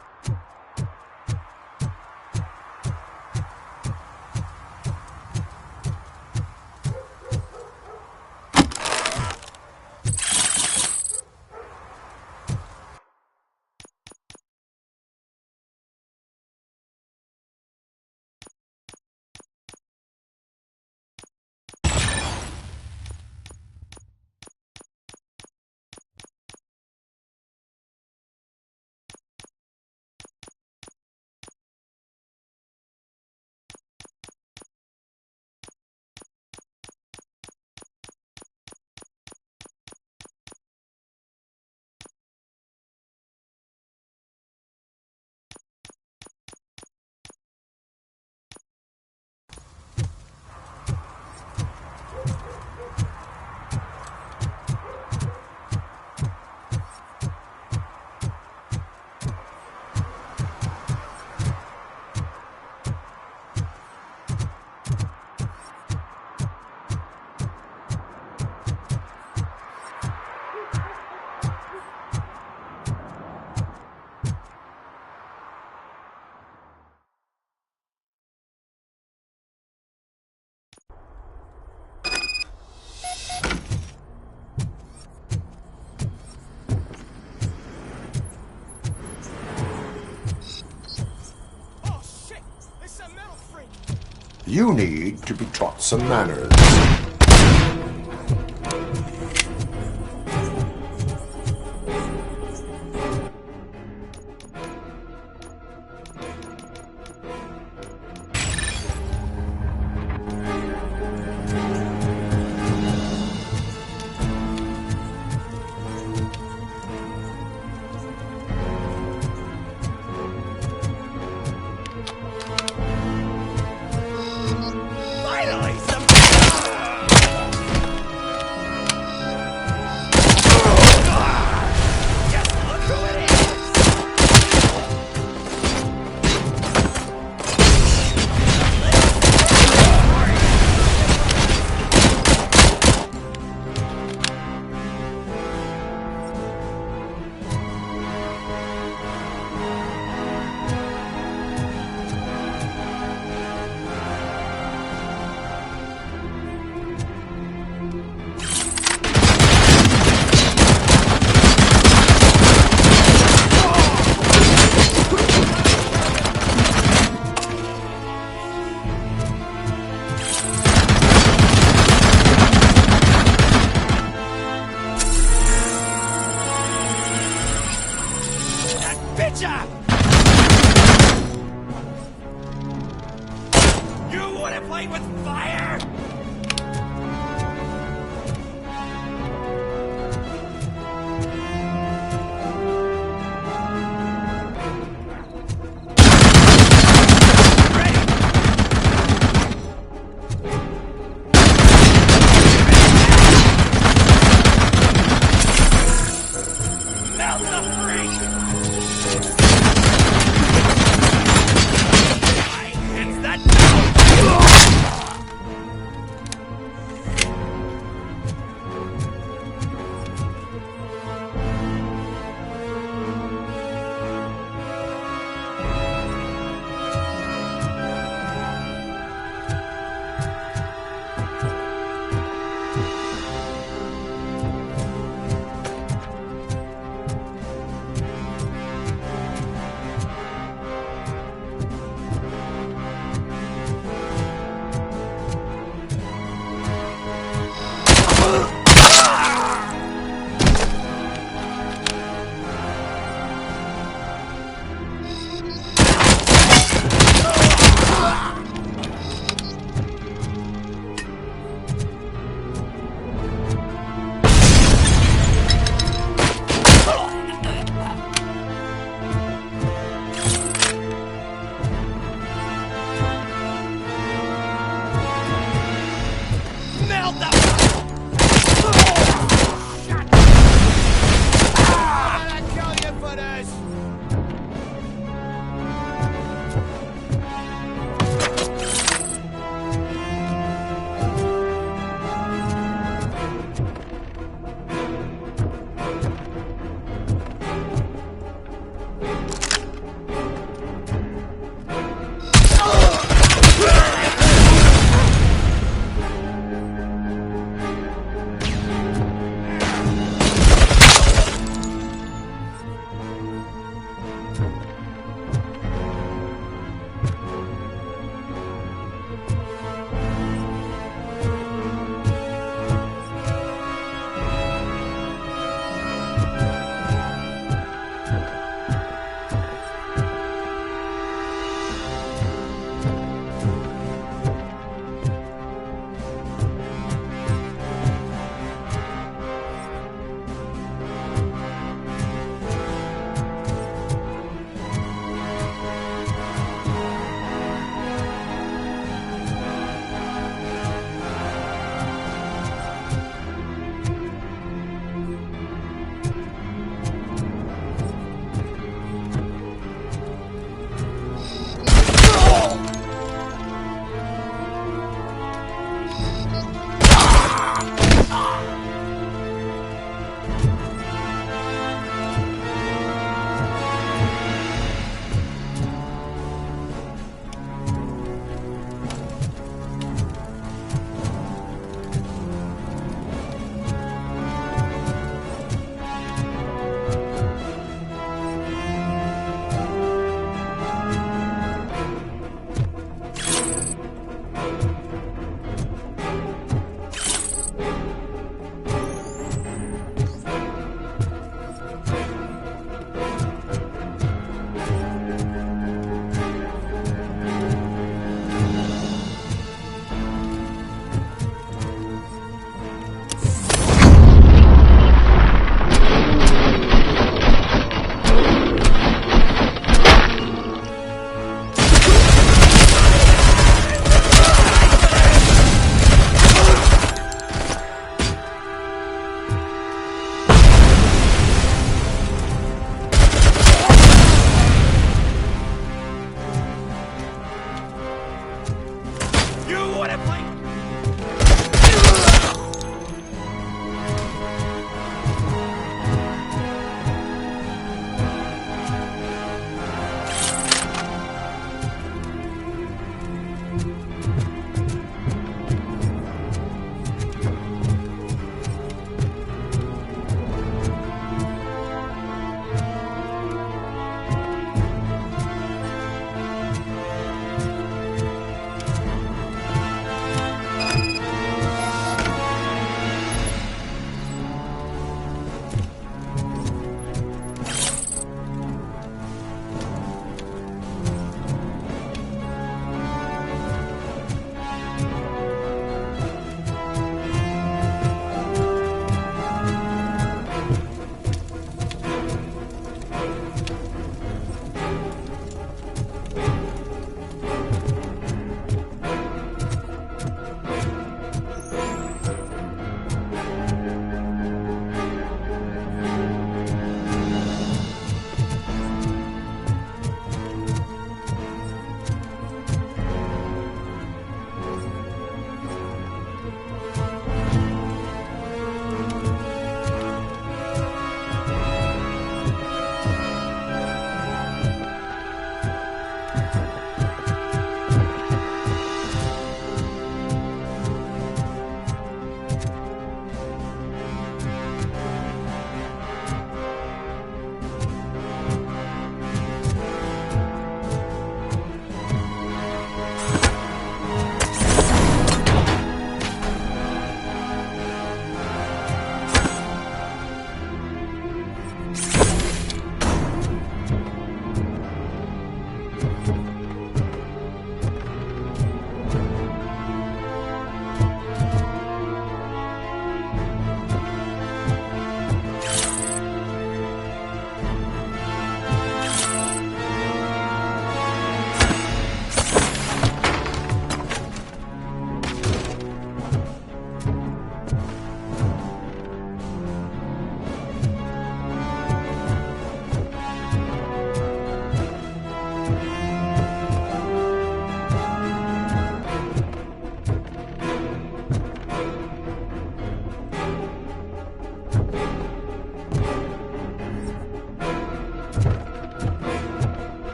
You need to be taught some manners. Finally, some... Just look who it is! Bitcha! You wanna play with fire? Melt the freak! It's that...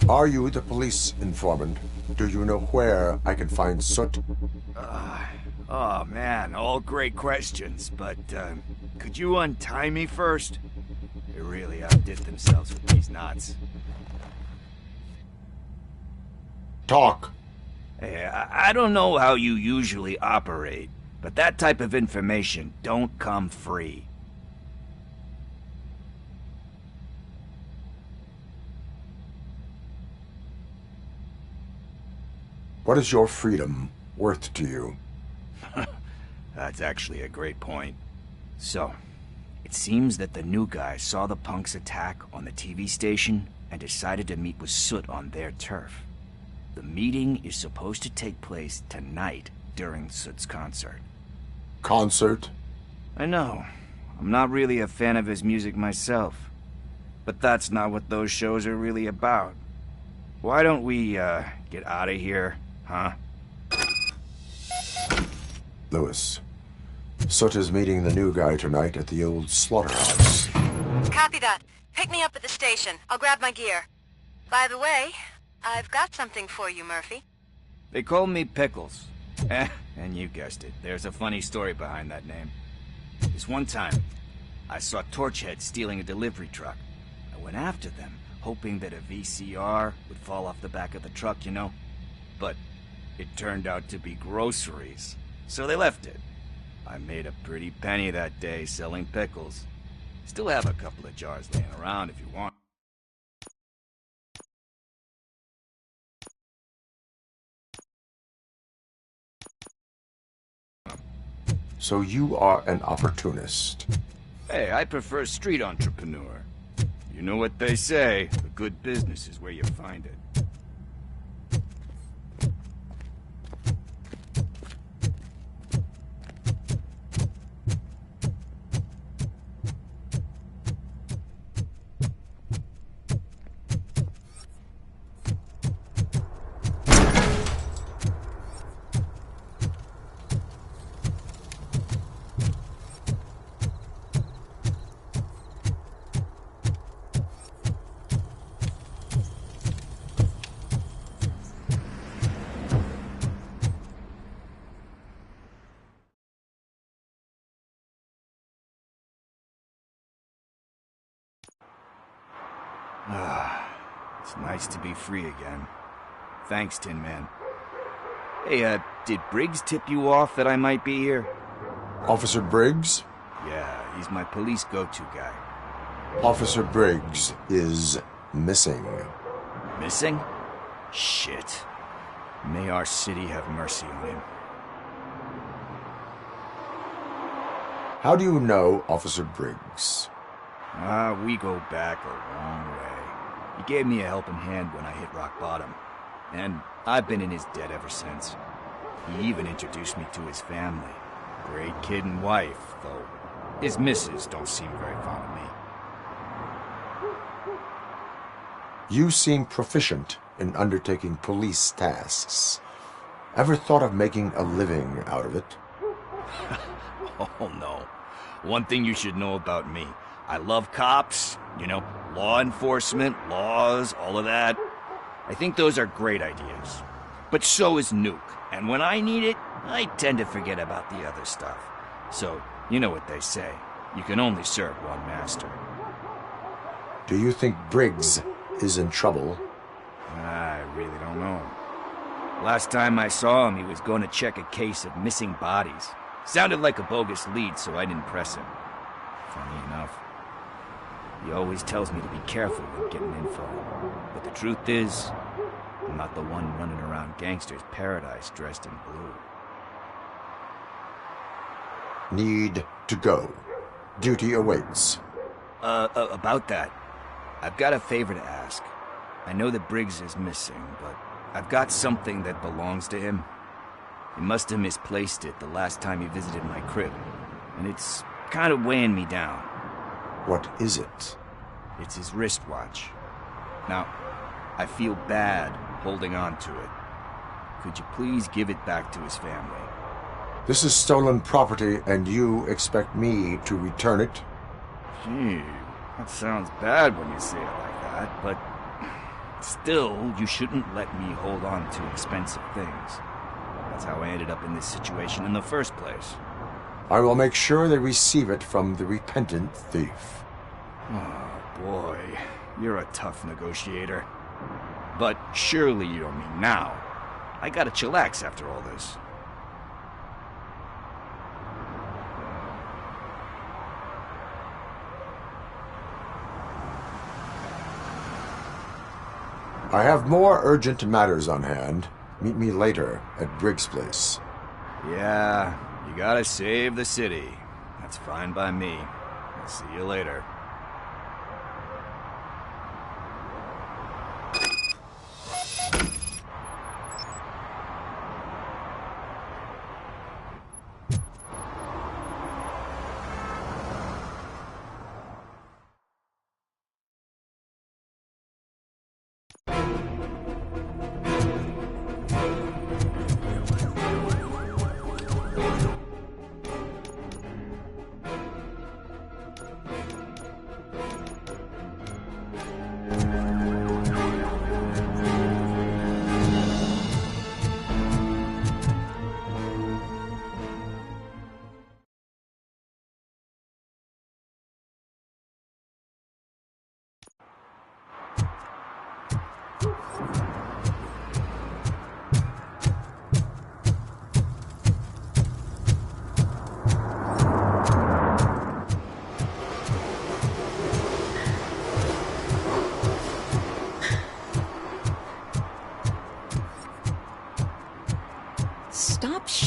Are you the police informant? Do you know where I can find Soot? Oh man, all great questions, but could you untie me first? They really outdid themselves with these knots. Talk. Hey, I don't know how you usually operate, but that type of information don't come free. What is your freedom worth to you? That's actually a great point. So, it seems that the new guy saw the punks attack on the TV station and decided to meet with Soot on their turf. The meeting is supposed to take place tonight during Soot's concert. Concert? I know. I'm not really a fan of his music myself. But that's not what those shows are really about. Why don't we, get out of here, huh? Lewis, Soot is meeting the new guy tonight at the old slaughterhouse. Copy that. Pick me up at the station. I'll grab my gear. By the way, I've got something for you, Murphy. They call me Pickles. And you guessed it. There's a funny story behind that name. This one time, I saw Torchhead stealing a delivery truck. I went after them, hoping that a VCR would fall off the back of the truck, you know? But it turned out to be groceries. so they left it. I made a pretty penny that day selling pickles. Still have a couple of jars laying around if you want. So you are an opportunist. Hey, I prefer street entrepreneur. You know what they say, a good business is where you find it. It's nice to be free again. Thanks, Tin Man. Hey, did Briggs tip you off that I might be here? Officer Briggs? Yeah, he's my police go-to guy. Officer Briggs is missing. Missing? Shit. May our city have mercy on him. How do you know Officer Briggs? We go back a long way. He gave me a helping hand when I hit rock bottom, and I've been in his debt ever since. He even introduced me to his family. Great kid and wife, though his missus don't seem very fond of me. You seem proficient in undertaking police tasks. Ever thought of making a living out of it? Oh no. One thing you should know about me. I love cops, you know, law enforcement, laws, all of that. I think those are great ideas. But so is Nuke, and when I need it, I tend to forget about the other stuff. So, you know what they say. You can only serve one master. Do you think Briggs is in trouble? I really don't know. Last time I saw him, he was going to check a case of missing bodies. Sounded like a bogus lead, so I didn't press him. Funny enough. He always tells me to be careful when getting info. But the truth is, I'm not the one running around gangster's paradise dressed in blue. Need to go. Duty awaits. About that, I've got a favor to ask. I know that Briggs is missing, but I've got something that belongs to him. He must have misplaced it the last time he visited my crib, and it's kind of weighing me down. What is it? It's his wristwatch. Now, I feel bad holding on to it. Could you please give it back to his family? This is stolen property, and you expect me to return it? Gee, that sounds bad when you say it like that, but still, you shouldn't let me hold on to expensive things. That's how I ended up in this situation in the first place. I will make sure they receive it from the repentant thief. Oh, boy. You're a tough negotiator. But surely you don't mean now. I gotta chillax after all this. I have more urgent matters on hand. Meet me later at Briggs' place. Yeah, you gotta save the city. That's fine by me. I'll see you later.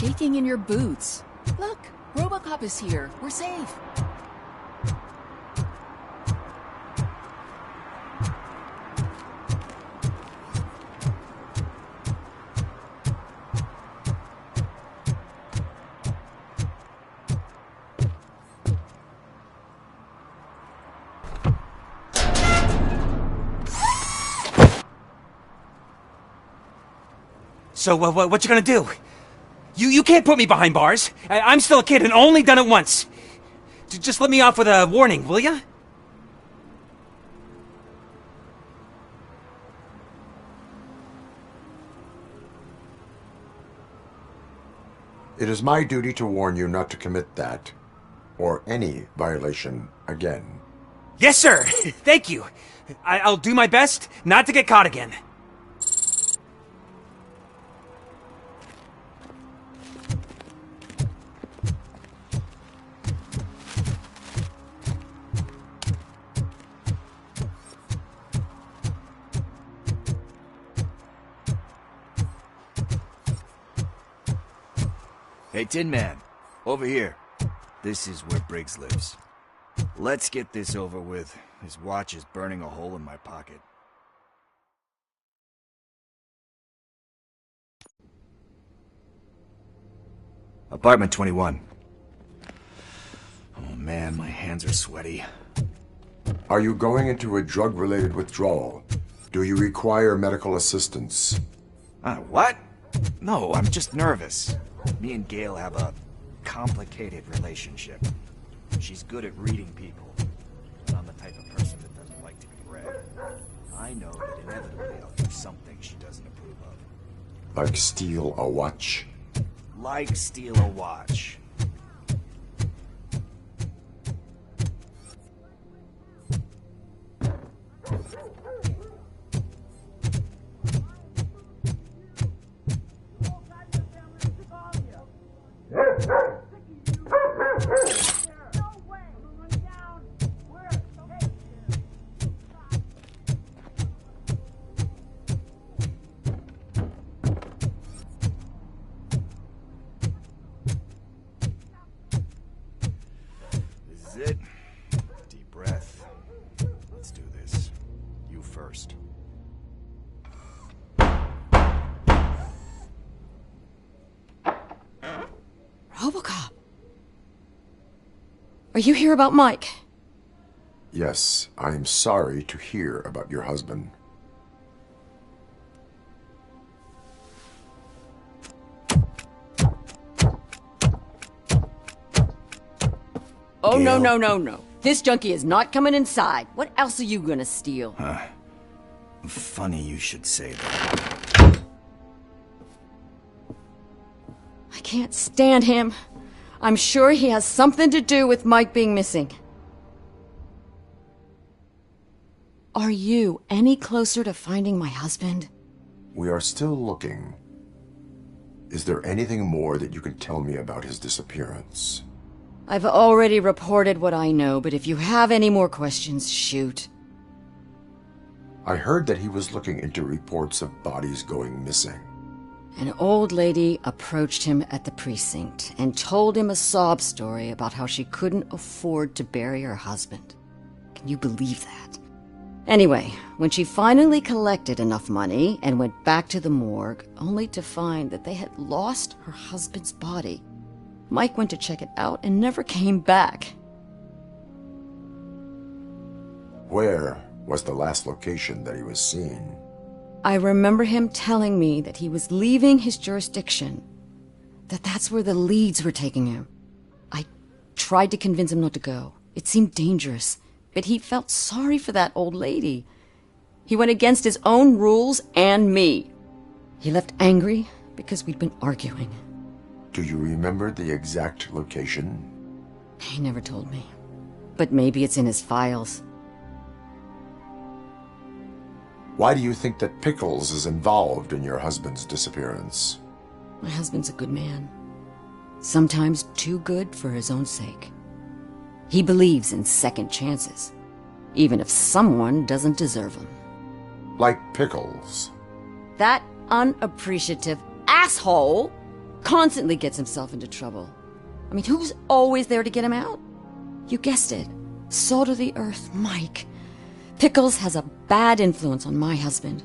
shaking in your boots? Look, ROBOCOP is here. We're safe. So, what you gonna do? You can't put me behind bars. I'm still a kid and only done it once. Just let me off with a warning, will ya? It is my duty to warn you not to commit that, or any violation, again. Yes, sir! Thank you. I'll do my best not to get caught again. Hey, Tin Man, over here. This is where Briggs lives. Let's get this over with. His watch is burning a hole in my pocket. Apartment 21. Oh man, my hands are sweaty. Are you going into a drug-related withdrawal? Do you require medical assistance? What? No, I'm just nervous. Me and Gail have a complicated relationship. She's good at reading people, and I'm the type of person that doesn't like to be read. I know that inevitably I'll do something she doesn't approve of. Like steal a watch? Like steal a watch. This is it. Deep breath. Let's do this. You first. ROBOCOP. Are you here about Mike? Yes, I am sorry to hear about your husband. Oh, no, no, no, no. This junkie is not coming inside. What else are you gonna steal? Funny you should say that. I can't stand him. I'm sure he has something to do with Mike being missing. Are you any closer to finding my husband? We are still looking. Is there anything more that you can tell me about his disappearance? I've already reported what I know, but if you have any more questions, shoot. I heard that he was looking into reports of bodies going missing. An old lady approached him at the precinct and told him a sob story about how she couldn't afford to bury her husband. Can you believe that? Anyway, when she finally collected enough money and went back to the morgue, only to find that they had lost her husband's body, Mike went to check it out and never came back. Where was the last location that he was seen? I remember him telling me that he was leaving his jurisdiction, that that's where the leads were taking him. I tried to convince him not to go. It seemed dangerous, but he felt sorry for that old lady. He went against his own rules and me. He left angry because we'd been arguing. Do you remember the exact location? He never told me, but maybe it's in his files. Why do you think that Pickles is involved in your husband's disappearance? My husband's a good man. Sometimes too good for his own sake. He believes in second chances, even if someone doesn't deserve them. Like Pickles. That unappreciative asshole Constantly gets himself into trouble. I mean, who's always there to get him out? You guessed it. Salt of the earth, Mike. Pickles has a bad influence on my husband.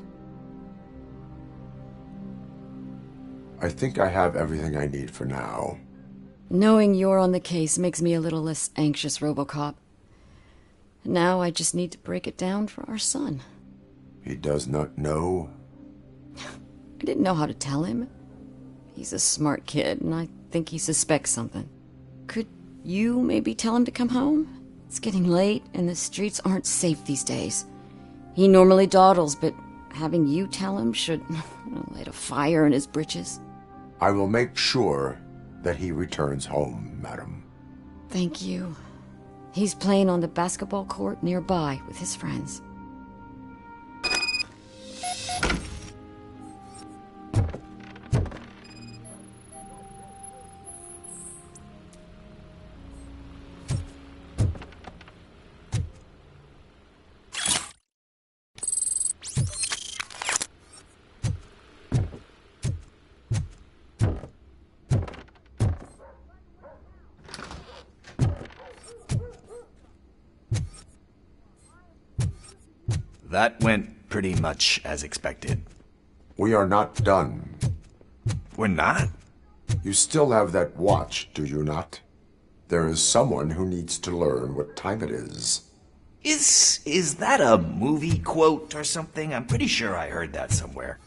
I think I have everything I need for now. Knowing you're on the case makes me a little less anxious, RoboCop. Now I just need to break it down for our son. He does not know? I didn't know how to tell him. He's a smart kid, and I think he suspects something. Could you maybe tell him to come home? It's getting late, and the streets aren't safe these days. He normally dawdles, but having you tell him should light a fire in his britches. I will make sure that he returns home, madam. Thank you. He's playing on the basketball court nearby with his friends. That went pretty much as expected. We are not done. We're not? You still have that watch, do you not? There is someone who needs to learn what time it is. Is that a movie quote or something? I'm pretty sure I heard that somewhere.